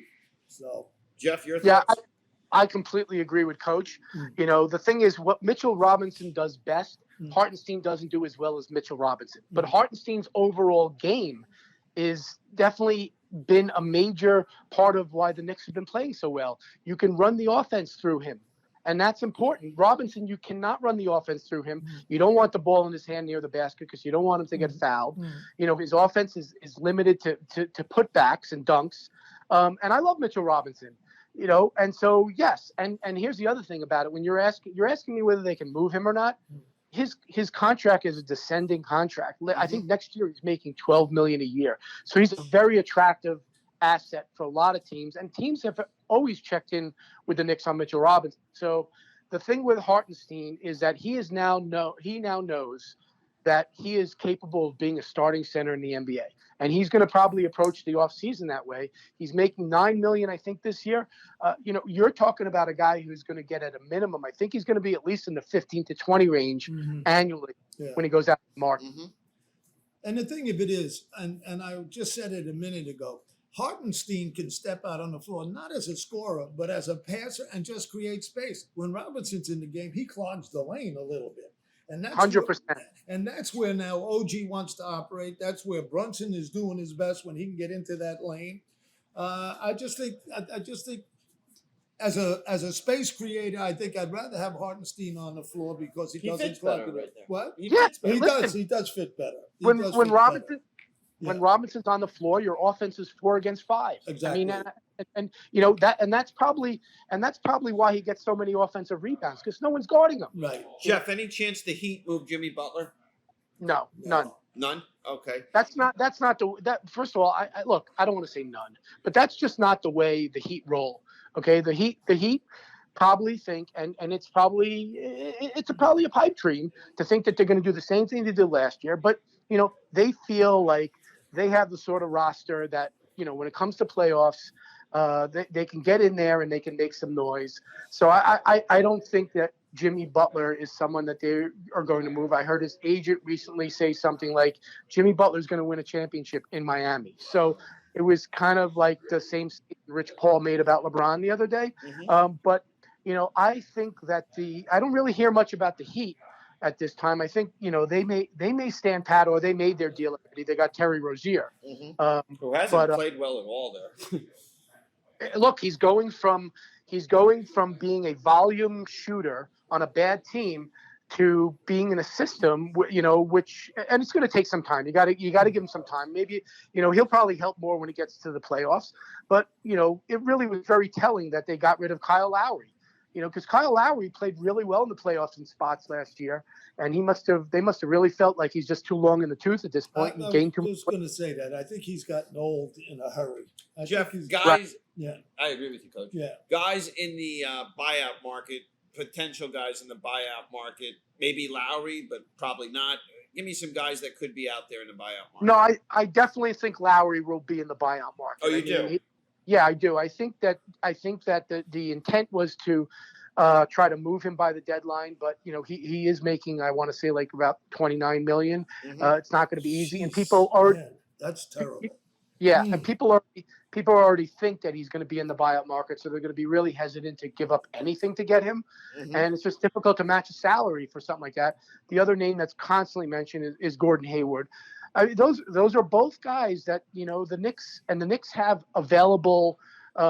C: So,
B: Jeff, your thoughts?
E: Yeah, I completely agree with Coach. The thing is, what Mitchell Robinson does best, Hartenstein doesn't do as well as Mitchell Robinson. But Hartenstein's overall game is definitely been a major part of why the Knicks have been playing so well. You can run the offense through him, and that's important. Robinson, you cannot run the offense through him. You don't want the ball in his hand near the basket because you don't want him to get fouled. His offense is limited to putbacks and dunks. And I love Mitchell Robinson. And so yes, and here's the other thing about it. When you're asking me whether they can move him or not, his contract is a descending contract. I think next year he's making $12 million a year. So he's a very attractive asset for a lot of teams, and teams have always checked in with the Knicks on Mitchell Robinson. So the thing with Hartenstein is that he now knows that he is capable of being a starting center in the NBA. And he's going to probably approach the offseason that way. He's making $9 million, I think, this year. You're talking about a guy who's going to get at a minimum. I think he's going to be at least in the 15 to 20 range annually when he goes out to the market.
C: And the thing of it is, and I just said it a minute ago, Hartenstein can step out on the floor, not as a scorer, but as a passer and just create space. When Robinson's in the game, he clogs the lane a little bit. And that's
E: 100%.
C: And that's where now OG wants to operate. That's where Brunson is doing his best when he can get into that lane. I just think as a space creator, I think I'd rather have Hartenstein on the floor because he doesn't
B: fits better right there.
C: What?
B: He
E: Yeah,
B: fits better.
C: He
E: listen,
C: does. He does fit better. He
E: when
C: does fit
E: Robinson
C: better.
E: when
C: Yeah.
E: Robinson's on the floor, your offense is 4 against 5.
C: Exactly.
E: I mean, that's probably why he gets so many offensive rebounds, because no one's guarding him.
C: Right.
B: Jeff, any chance the Heat move Jimmy Butler?
E: No, none.
B: None? Okay.
E: That's not that. First of all, I look, I don't want to say none, but that's just not the way the Heat roll. Okay, the Heat probably think, and it's probably a pipe dream to think that they're going to do the same thing they did last year. But they feel like they have the sort of roster that when it comes to playoffs, they can get in there and they can make some noise. So I don't think that Jimmy Butler is someone that they are going to move. I heard his agent recently say something like Jimmy Butler is going to win a championship in Miami. So it was kind of like the same statement Rich Paul made about LeBron the other day. But I think that I don't really hear much about the Heat at this time. I think they may stand pat, or they made their deal already. They got Terry Rozier,
B: who hasn't played well at all there.
E: Look, he's going from being a volume shooter on a bad team to being in a system, which, and it's going to take some time. You got to give him some time. Maybe, he'll probably help more when it gets to the playoffs. But, it really was very telling that they got rid of Kyle Lowry, because Kyle Lowry played really well in the playoffs in spots last year. And they must have really felt like he's just too long in the tooth at this point and gained too much.
C: I was going to say that. I think he's gotten old in a hurry.
B: Jeff, guys,
C: Yeah.
B: I agree with you, Coach.
C: Yeah.
B: Guys in the buyout market, potential guys in the buyout market, maybe Lowry, but probably not. Give me some guys that could be out there in the buyout market.
E: No, I definitely think Lowry will be in the buyout market.
B: Oh, you do?
E: Yeah, I do. I think that the intent was to try to move him by the deadline, but he is making, I want to say, like about $29 million.
B: Mm-hmm.
E: It's not going to be easy, and
C: Jeez,
E: people are
C: man, that's terrible.
E: Yeah, and people already think that he's going to be in the buyout market, so they're going to be really hesitant to give up anything to get him, and it's just difficult to match a salary for something like that. The other name that's constantly mentioned is Gordon Hayward. I mean, those are both guys that the Knicks have available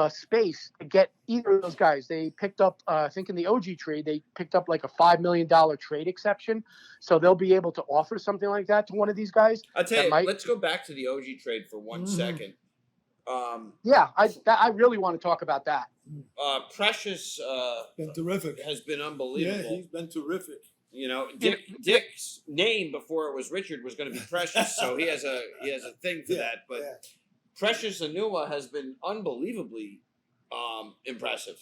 E: space to get either of those guys. They picked up, I think in the OG trade, they picked up like a $5 million trade exception, so they'll be able to offer something like that to one of these guys.
B: I'll tell you, let's go back to the OG trade for 1 second.
E: Yeah, I really want to talk about that.
B: Precious
C: been terrific.
B: Has been unbelievable.
C: Yeah, he's been terrific.
B: Dick's name before it was Richard was going to be Precious, so he has a thing for that. But Precious Anua has been unbelievably impressive.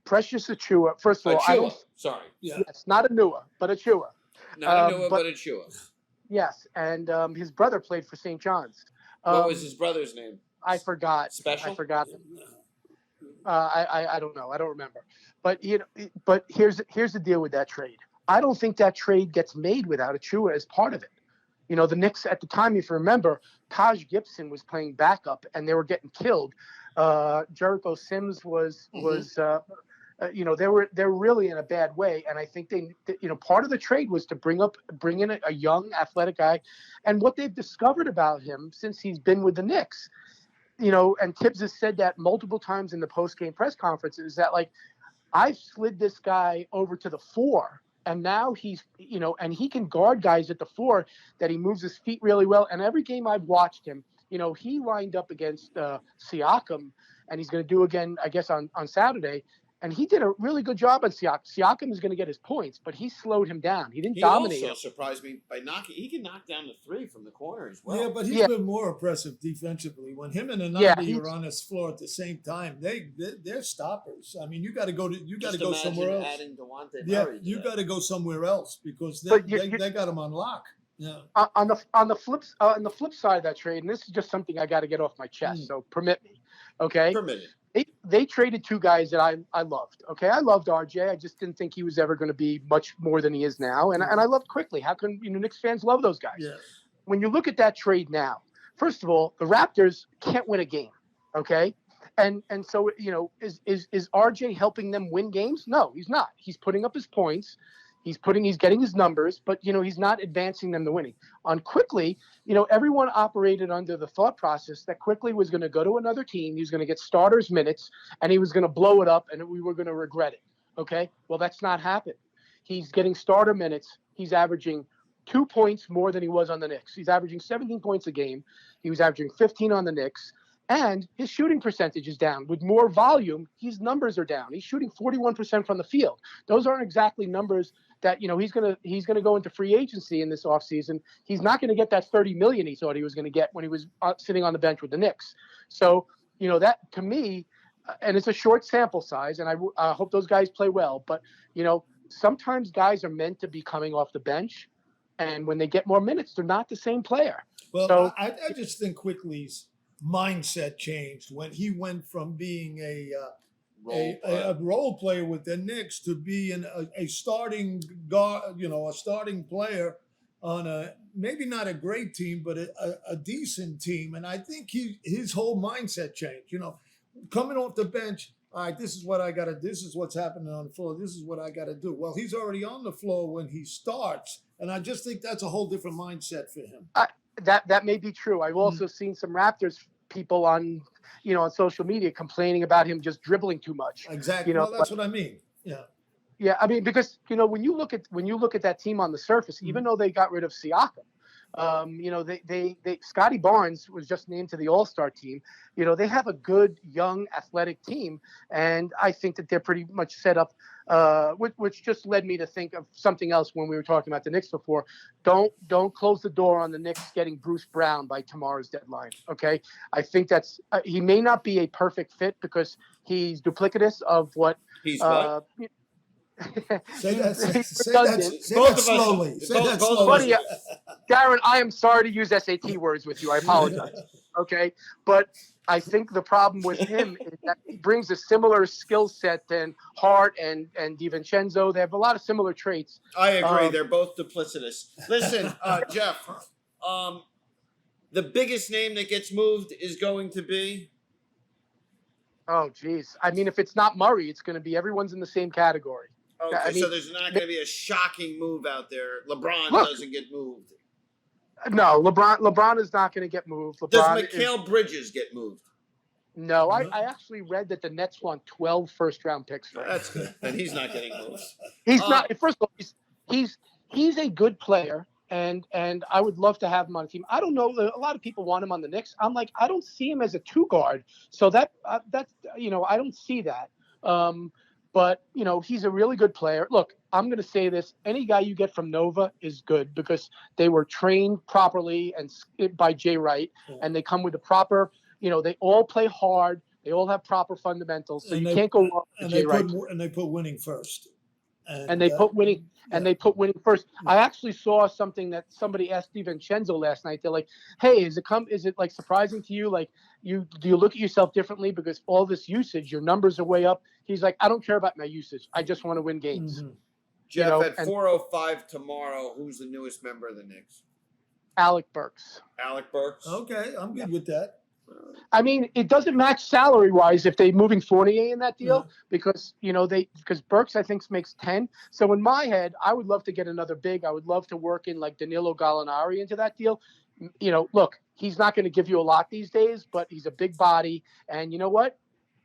E: Precious Achua. First of all,
B: sorry.
E: Yes, not Anua, but Achua.
B: Not Anua, but Achua.
E: Yes, and his brother played for St. John's.
B: What was his brother's name?
E: I forgot.
B: Special?
E: I forgot. I don't know. I don't remember. But but here's the deal with that trade. I don't think that trade gets made without Achua as part of it. The Knicks at the time, if you remember, Taj Gibson was playing backup and they were getting killed. Jericho Sims they're really in a bad way, and I think part of the trade was to bring in a young athletic guy, and what they've discovered about him since he's been with the Knicks, and Tibbs has said that multiple times in the post-game press conferences, that like, I've slid this guy over to the 4, and now he's and he can guard guys at the 4, that he moves his feet really well, and every game I've watched him, he lined up against Siakam, and he's going to do again, I guess, on Saturday. And he did a really good job on Siakam. Siakam is going to get his points, but he slowed him down. He didn't dominate.
B: He also surprised me by he can knock down the 3 from the corner as well.
C: Yeah, but he's been more impressive defensively. When him and Anandi are on his floor at the same time, they're stoppers. I mean, you got to go somewhere else.
B: Adding Murray
C: you got to go somewhere else because they got him on lock. Yeah.
E: On the flip side of that trade, and this is just something I got to get off my chest, so permit me. Okay.
B: Permit it.
E: They traded 2 guys that I loved. Okay, I loved RJ. I just didn't think he was ever going to be much more than he is now. And I loved Quickly. How can Knicks fans love those guys?
C: Yeah.
E: When you look at that trade now, first of all, the Raptors can't win a game. Okay, and so is RJ helping them win games? No, he's not. He's putting up his points. He's getting his numbers, but he's not advancing them to winning. On Quickly, everyone operated under the thought process that Quickly was going to go to another team, he was going to get starters minutes, and he was going to blow it up, and we were going to regret it. Okay, well, that's not happened. He's getting starter minutes. He's averaging 2 points more than he was on the Knicks. He's averaging 17 points a game. He was averaging 15 on the Knicks. And his shooting percentage is down. With more volume, his numbers are down. He's shooting 41% from the field. Those aren't exactly numbers that he's gonna go into free agency in this offseason. He's not going to get that $30 million he thought he was going to get when he was sitting on the bench with the Knicks. So that to me, and it's a short sample size, and I hope those guys play well. But sometimes guys are meant to be coming off the bench, and when they get more minutes, they're not the same player.
C: Well,
E: so,
C: I just think Quickly's mindset changed when he went from being a role player with the Knicks to being a starting guard, a starting player on a maybe not a great team, but a decent team. And I think his whole mindset changed. Coming off the bench, all right, this is what I got to. This is what's happening on the floor. This is what I got to do. Well, he's already on the floor when he starts, and I just think that's a whole different mindset for him.
E: That may be true. I've also seen some Raptors people on social media complaining about him just dribbling too much.
C: Exactly. Well, that's what I mean. Yeah.
E: Yeah, I mean, because when you look at that team on the surface, even though they got rid of Siakam, They Scotty Barnes was just named to the All-Star team. They have a good, young, athletic team, and I think that they're pretty much set up, which just led me to think of something else when we were talking about the Knicks before. Don't close the door on the Knicks getting Bruce Brown by tomorrow's deadline, okay? I think that's he may not be a perfect fit because he's duplicitous of what
B: He's what?
D: Say that
C: Both slowly. Say that slowly.
E: Buddy, Darin, I am sorry to use SAT words with you. I apologize. Okay, but I think the problem with him is that he brings a similar skill set than Hart and DiVincenzo. They have a lot of similar traits.
B: I agree. They're both duplicitous. Listen, Jeff, the biggest name that gets moved is going to be.
E: Oh, geez. I mean, if it's not Murray, it's going to be everyone's in the same category.
B: Okay, so there's not going to be a shocking move out there. LeBron doesn't get moved.
E: No, LeBron is not going to get moved.
B: Does Mikal Bridges get moved?
E: No, I actually read that the Nets want 12 first-round picks for him.
B: That's good. And he's not getting moved.
E: He's not. First of all, he's a good player, and I would love to have him on the team. I don't know. A lot of people want him on the Knicks. I'm like, I don't see him as a two guard. So that's I don't see that. But, he's a really good player. Look, I'm going to say this. Any guy you get from Nova is good because they were trained properly and by Jay Wright, and they come with the proper, they all play hard. They all have proper fundamentals. So you can't go wrong with Jay Wright.
C: And they put winning first.
E: And they put winning first. I actually saw something that somebody asked DiVincenzo last night. They're like, "Hey, is it like surprising to you? Like, do you look at yourself differently because all this usage, your numbers are way up?" He's like, "I don't care about my usage. I just want to win games."
C: Mm-hmm.
B: Jeff, at 4:05 tomorrow, who's the newest member of the Knicks?
E: Alec Burks.
B: Alec Burks.
C: Okay, I'm good with that.
E: I mean, it doesn't match salary wise if they're moving Fournier in that deal because because Burks I think makes 10. So in my head, I would love to get another big. I would love to work in like Danilo Gallinari into that deal. Look, he's not going to give you a lot these days, but he's a big body, and you know what?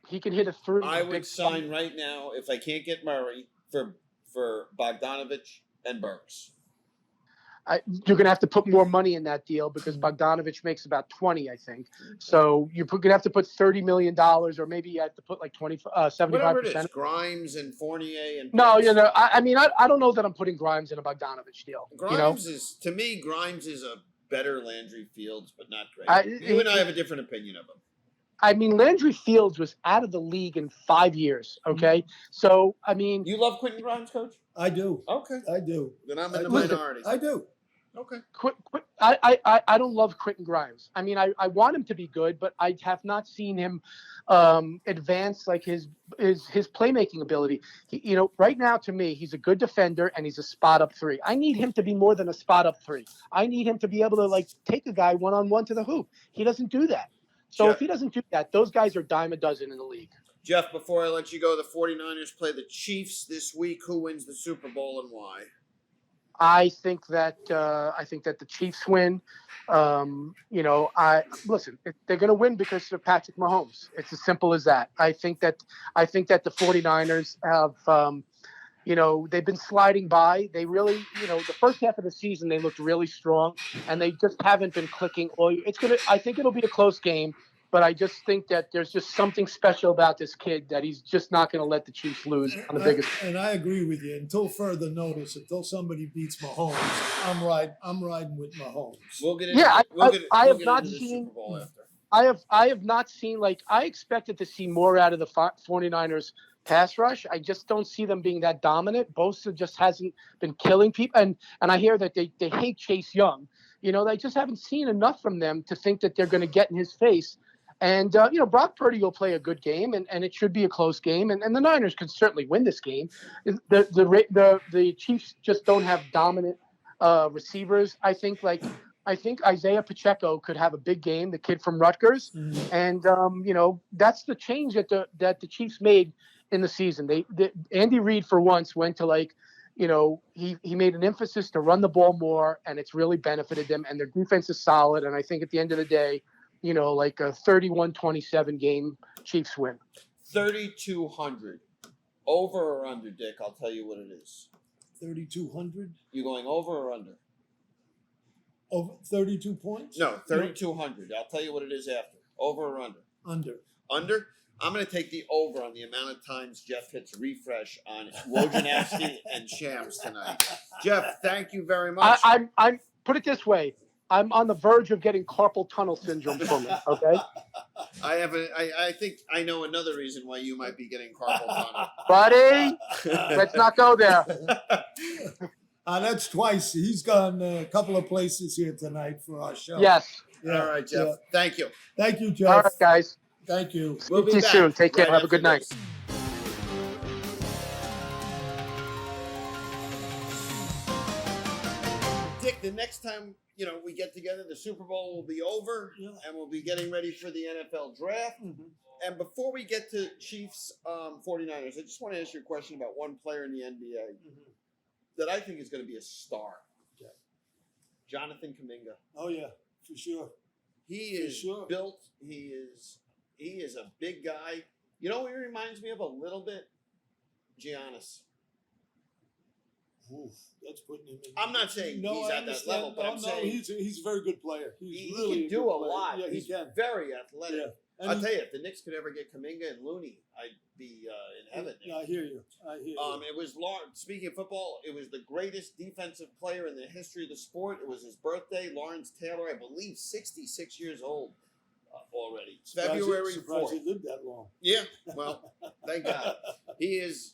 E: He can hit a three.
B: I would sign right now if I can't get Murray for Bogdanovich and Burks.
E: You're going to have to put more money in that deal because Bogdanovich makes about 20, I think. So you're going to have to put $30 million, or maybe you have to put like 75%.
B: Whatever it is, Grimes and Fournier and
E: no, I don't know that I'm putting Grimes in a Bogdanovich deal.
B: Grimes is a better Landry Fields, but not great. You and I have a different opinion of him.
E: I mean, Landry Fields was out of the league in 5 years. Okay, so I mean,
B: you love Quentin Grimes, Coach?
C: I do.
B: Okay,
C: I do.
B: Then I'm in the minority.
C: I do.
B: Okay.
E: I don't love Quentin Grimes. I mean, I want him to be good, but I have not seen him advance like his playmaking ability. Right now to me, he's a good defender and he's a spot up three. I need him to be more than a spot up three. I need him to be able to like take a guy one-on-one to the hoop. He doesn't do that. So
B: Jeff,
E: if he doesn't do that, those guys are dime a dozen in the league.
B: Jeff, before I let you go, the 49ers play the Chiefs this week. Who wins the Super Bowl and why?
E: I think that the Chiefs win. Listen. They're going to win because of Patrick Mahomes. It's as simple as that. I think that the 49ers have, they've been sliding by. They really, the first half of the season they looked really strong, and they just haven't been clicking. I think it'll be a close game. But I just think that there's just something special about this kid that he's just not going to let the Chiefs lose on the biggest.
C: And I agree with you. Until further notice, until somebody beats Mahomes, I'm riding with Mahomes.
B: We'll get
E: I have not seen. I have not seen I expected to see more out of the 49ers pass rush. I just don't see them being that dominant. Bosa just hasn't been killing people, and I hear that they hate Chase Young. They just haven't seen enough from them to think that they're going to get in his face. And, Brock Purdy will play a good game, and it should be a close game. And the Niners could certainly win this game. The Chiefs just don't have dominant receivers. I think Isaiah Pacheco could have a big game, the kid from Rutgers. Mm-hmm. And, that's the change that the Chiefs made in the season. Andy Reid, for once, went to he made an emphasis to run the ball more, and it's really benefited them. And their defense is solid. And I think at the end of the day, a 31-27 game, Chiefs win.
B: 3,200. Over or under, Dick? I'll tell you what it is.
C: 3,200?
B: You going over or under?
C: Over 32 points?
B: No, 3,200. I'll tell you what it is after. Over or under?
C: Under.
B: Under? I'm going to take the over on the amount of times Jeff hits refresh on Wojnarowski and Shams tonight. Jeff, thank you very much.
E: I'm put it this way. I'm on the verge of getting carpal tunnel syndrome from it. Okay,
B: I think I know another reason why you might be getting carpal tunnel.
E: buddy. Let's not go there.
C: That's twice. He's gone a couple of places here tonight for our show.
E: Yes.
C: Yeah,
B: All right, Jeff.
C: yeah.
B: Thank you.
C: Thank you, Jeff.
E: All right, guys.
C: Thank you.
B: We'll be
E: Speak to you
B: back
E: soon. Take care.
B: right
E: Have a
B: after
E: good night.
B: this. Dick, the next time we get together, the Super Bowl will be over, and we'll be getting ready for the NFL draft.
C: Mm-hmm.
B: And before we get to Chiefs 49ers, I just want to ask you a question about one player in the NBA that I think is going to be a star.
C: Okay.
B: Jonathan Kuminga.
C: Oh yeah, for sure.
B: He is built. He is a big guy. You know what he reminds me of a little bit? Giannis.
C: Oof, that's putting him in.
B: I'm not saying he's at that level, but I'm saying
C: he's a very good player.
B: he
C: really
B: can do a lot.
C: Yeah,
B: he's
C: he can.
B: very athletic.
C: Yeah. And
B: I'll tell you, if the Knicks could ever get Kuminga and Looney, I'd be in heaven.
C: Yeah, I hear you.
B: It was speaking of football, it was the greatest defensive player in the history of the sport. It was his birthday. Lawrence Taylor, I believe, 66 years old already. It's February 4th.
C: He lived that long.
B: Yeah, well, thank God. He's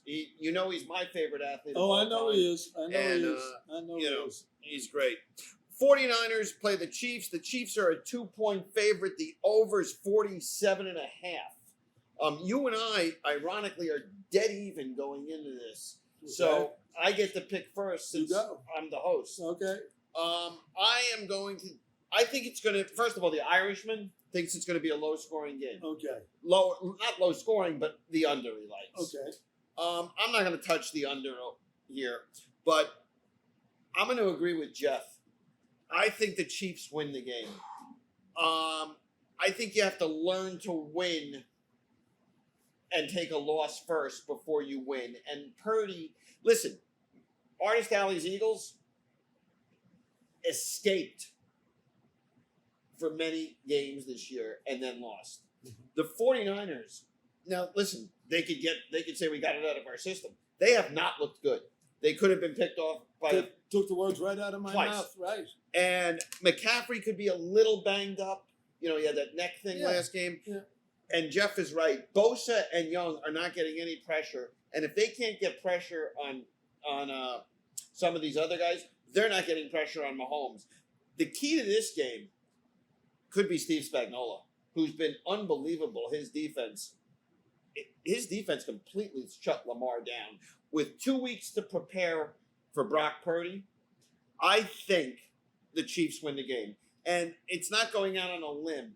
B: my favorite athlete.
C: Oh,
B: of
C: I know
B: all time.
C: he is. I know
B: And,
C: he is. I know he is.
B: He's great. 49ers play the Chiefs. The Chiefs are a 2-point favorite. The over is 47.5. You and I, ironically, are dead even going into this.
C: Okay.
B: So I get to pick first since I'm the host.
C: Okay.
B: I think it's going to, first of all, the Irishman thinks it's going to be a low-scoring game.
C: Okay.
B: Not low-scoring, but the under he likes.
C: Okay.
B: I'm not going to touch the under here, but I'm going to agree with Jeff. I think the Chiefs win the game. I think you have to learn to win and take a loss first before you win. And Purdy, listen, Artist Alley's Eagles escaped for many games this year and then lost. The 49ers, now listen, they could say we got it out of our system. They have not looked good. They could have been picked off by
C: took the words right out of my mouth. Right.
B: And McCaffrey could be a little banged up. He had that neck thing last game.
C: Yeah.
B: And Jeff is right. Bosa and Young are not getting any pressure. And if they can't get pressure on some of these other guys, they're not getting pressure on Mahomes. The key to this game could be Steve Spagnuolo, who's been unbelievable. His defense completely shut Lamar down. With 2 weeks to prepare for Brock Purdy, I think the Chiefs win the game. And it's not going out on a limb.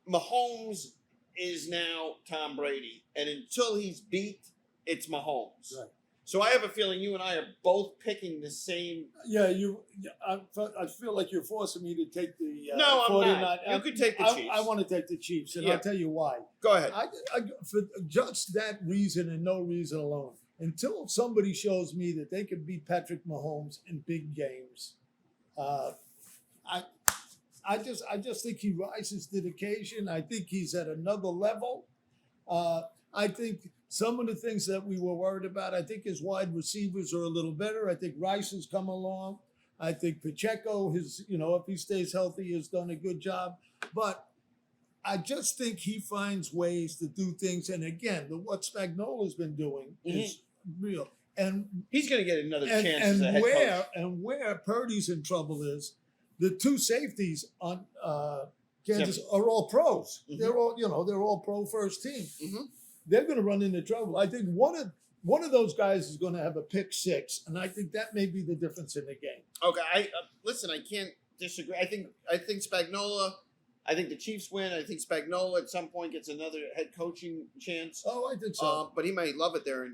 B: Mahomes is now Tom Brady. And until he's beat, it's Mahomes. Right. So I have a feeling you and I are both picking the same.
C: Yeah, I feel like you're forcing me to take the.
B: No, I'm
C: 49.
B: not. You could take the Chiefs.
C: I want to take the Chiefs, and I'll tell you why.
B: Go ahead.
C: For just that reason and no reason alone. Until somebody shows me that they can beat Patrick Mahomes in big games, I just think he rises to the occasion. I think he's at another level. I think some of the things that we were worried about, I think his wide receivers are a little better. I think Rice has come along. I think Pacheco, if he stays healthy, has done a good job. But I just think he finds ways to do things. And again, what Spagnuolo's been doing is real. And
B: he's going to get another chance as a head coach.
C: And where Purdy's in trouble is the two safeties on Kansas are all pros. Mm-hmm. They're all pro first team. Mm-hmm. They're going to run into trouble. I think one of those guys is going to have a pick six, and I think that may be the difference in the game.
B: Okay, listen. I can't disagree. I think Spagnuolo. I think the Chiefs win. I think Spagnuolo at some point gets another head coaching chance.
C: Oh, I think so.
B: But he might love it there.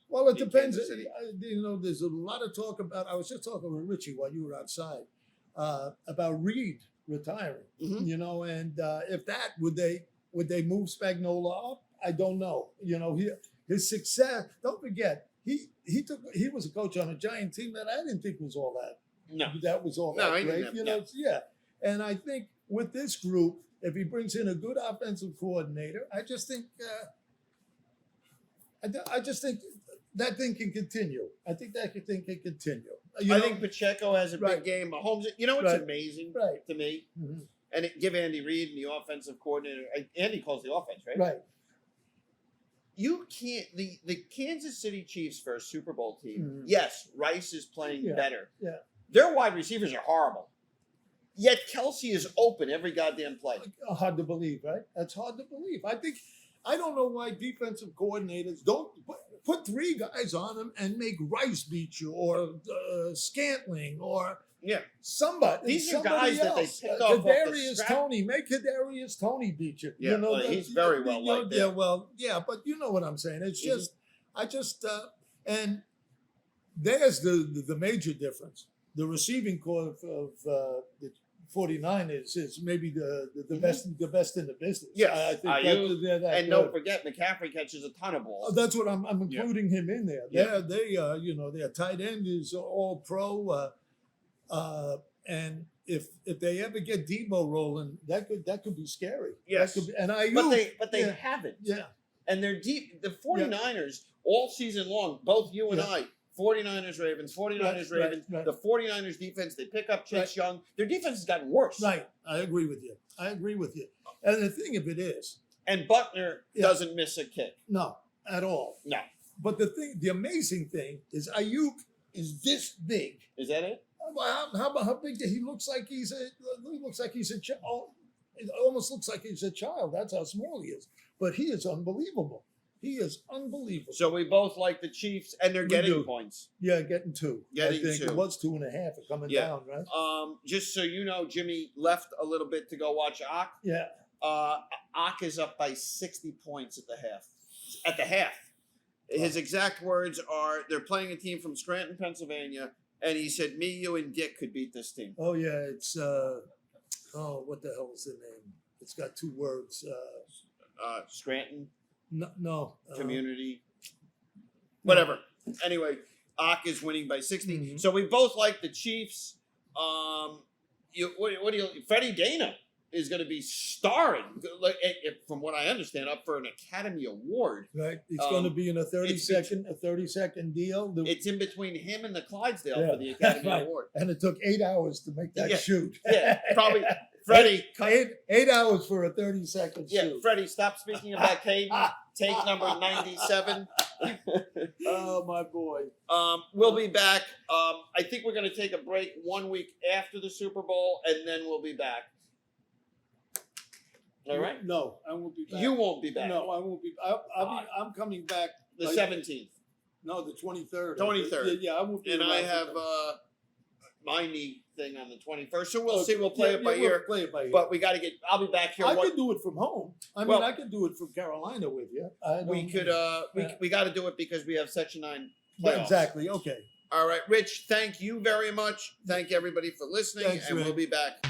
C: Well, it depends. There's a lot of talk about. I was just talking with Richie while you were outside about Reed retiring. Mm-hmm. And if that would they move Spagnuolo up? I don't know. His success. Don't forget, he was a coach on a giant team that I didn't think was all that that was all
B: No,
C: that
B: he didn't
C: great.
B: have-
C: You know, yeah. And I think with this group, if he brings in a good offensive coordinator, I just think that thing can continue. I think that thing can continue.
B: I think Pacheco has a
C: Right.
B: big game. Mahomes, you know what's
C: Right.
B: amazing
C: Right.
B: to me?
C: Mhm.
B: And give Andy Reid and the offensive coordinator. Andy calls the offense, right?
C: Right.
B: You can't. The Kansas City Chiefs for a Super Bowl team.
C: Mhm.
B: Yes, Rice is playing
C: Yeah.
B: better.
C: Yeah.
B: Their wide receivers are horrible. Yet Kelsey is open every goddamn play.
C: Hard to believe, right? That's hard to believe. I don't know why defensive coordinators don't put three guys on them and make Rice beat you or Scantling or
B: Yeah.
C: somebody.
B: These are
C: somebody
B: guys that they
C: else.
B: picked off the
C: Kadarius
B: scrap.
C: Tony, make Kadarius Tony beat you.
B: Yeah, well, he's very well liked
C: Yeah,
B: there.
C: well, yeah, but you know what I'm saying. It's
B: Mhm.
C: just, and there's the major difference. The receiving core of the 49ers is maybe the best in the business.
B: Yes,
C: I think
B: Ayuk,
C: they're that
B: And
C: good.
B: don't forget, McCaffrey catches a ton of balls.
C: That's what I'm including him in there.
B: Yeah.
C: Their tight end is all pro, and if they ever get Debo rolling, that could be scary.
B: Yes.
C: That could be, and Ayuk,
B: But they
C: yeah.
B: haven't.
C: yeah,
B: And they're deep. The 49ers, all season long, both you and
C: Yeah.
B: I, 49ers, Ravens, 49ers,
C: Right,
B: Ravens,
C: right.
B: the 49ers defense, they pick up Chase
C: Right.
B: Young. Their defense has gotten worse.
C: right. I agree with you. And the thing of it is,
B: And Buckner
C: Yeah.
B: doesn't miss a kick.
C: no, at all.
B: No.
C: But the amazing thing is Ayuk is this big.
B: Is that it?
C: How big? He looks like he's a child. It almost looks like he's a child. That's how small he is. But he is unbelievable. He is unbelievable.
B: So we both like the Chiefs, and they're
C: We
B: getting
C: do.
B: points.
C: Yeah, getting two.
B: Getting
C: I think
B: two.
C: it was 2.5 coming
B: Yeah.
C: down, right?
B: Just so you know, Jimmy left a little bit to go watch Ak.
C: Yeah.
B: Ak is up by 60 points at the half. At the half. His exact words are, they're playing a team from Scranton, Pennsylvania, and he said, me, you, and Dick could beat this team.
C: Oh yeah, it's what the hell is the name? It's got two words.
B: Scranton,
C: No.
B: community, whatever. Anyway, Ak is winning by 60.
C: Mhm.
B: So we both like the Chiefs. What do you? Freddie Dana is going to be starring, from what I understand, up for an Academy Award.
C: Right. It's going to be in a 30
B: it's-
C: second deal.
B: It's in between him and the Clydesdale
C: Yeah.
B: for the Academy
C: Right.
B: Award.
C: And it took 8 hours to make that
B: Yeah.
C: shoot.
B: Yeah, probably. Freddie,
C: eight hours for a 30-second
B: yeah,
C: shoot.
B: Freddie, stop speaking about Caden. Take number 97.
C: Oh my boy.
B: We'll be back. I think we're going to take a break 1 week after the Super Bowl, and then we'll be back. All right?
C: No, I won't be back.
B: You won't be back.
C: No, I won't be. I'm coming back.
B: The
C: like-
B: 17th.
C: No, the 23rd.
B: 23rd.
C: Yeah, I won't be.
B: And I
C: around for
B: have
C: that.
B: my knee thing on the 21st. So we'll see. We'll play it by
C: we'll
B: ear.
C: Play it by ear.
B: But we got to get. I'll be back here.
C: I could do it from home. I mean,
B: Well-
C: I could do it from Carolina with you.
B: We could. We got to do it because we have Section 9 playoffs.
C: Exactly. Okay.
B: All right, Rich. Thank you very much. Thank everybody for listening,
C: Thanks,
B: and we'll
C: Rick.
B: be back.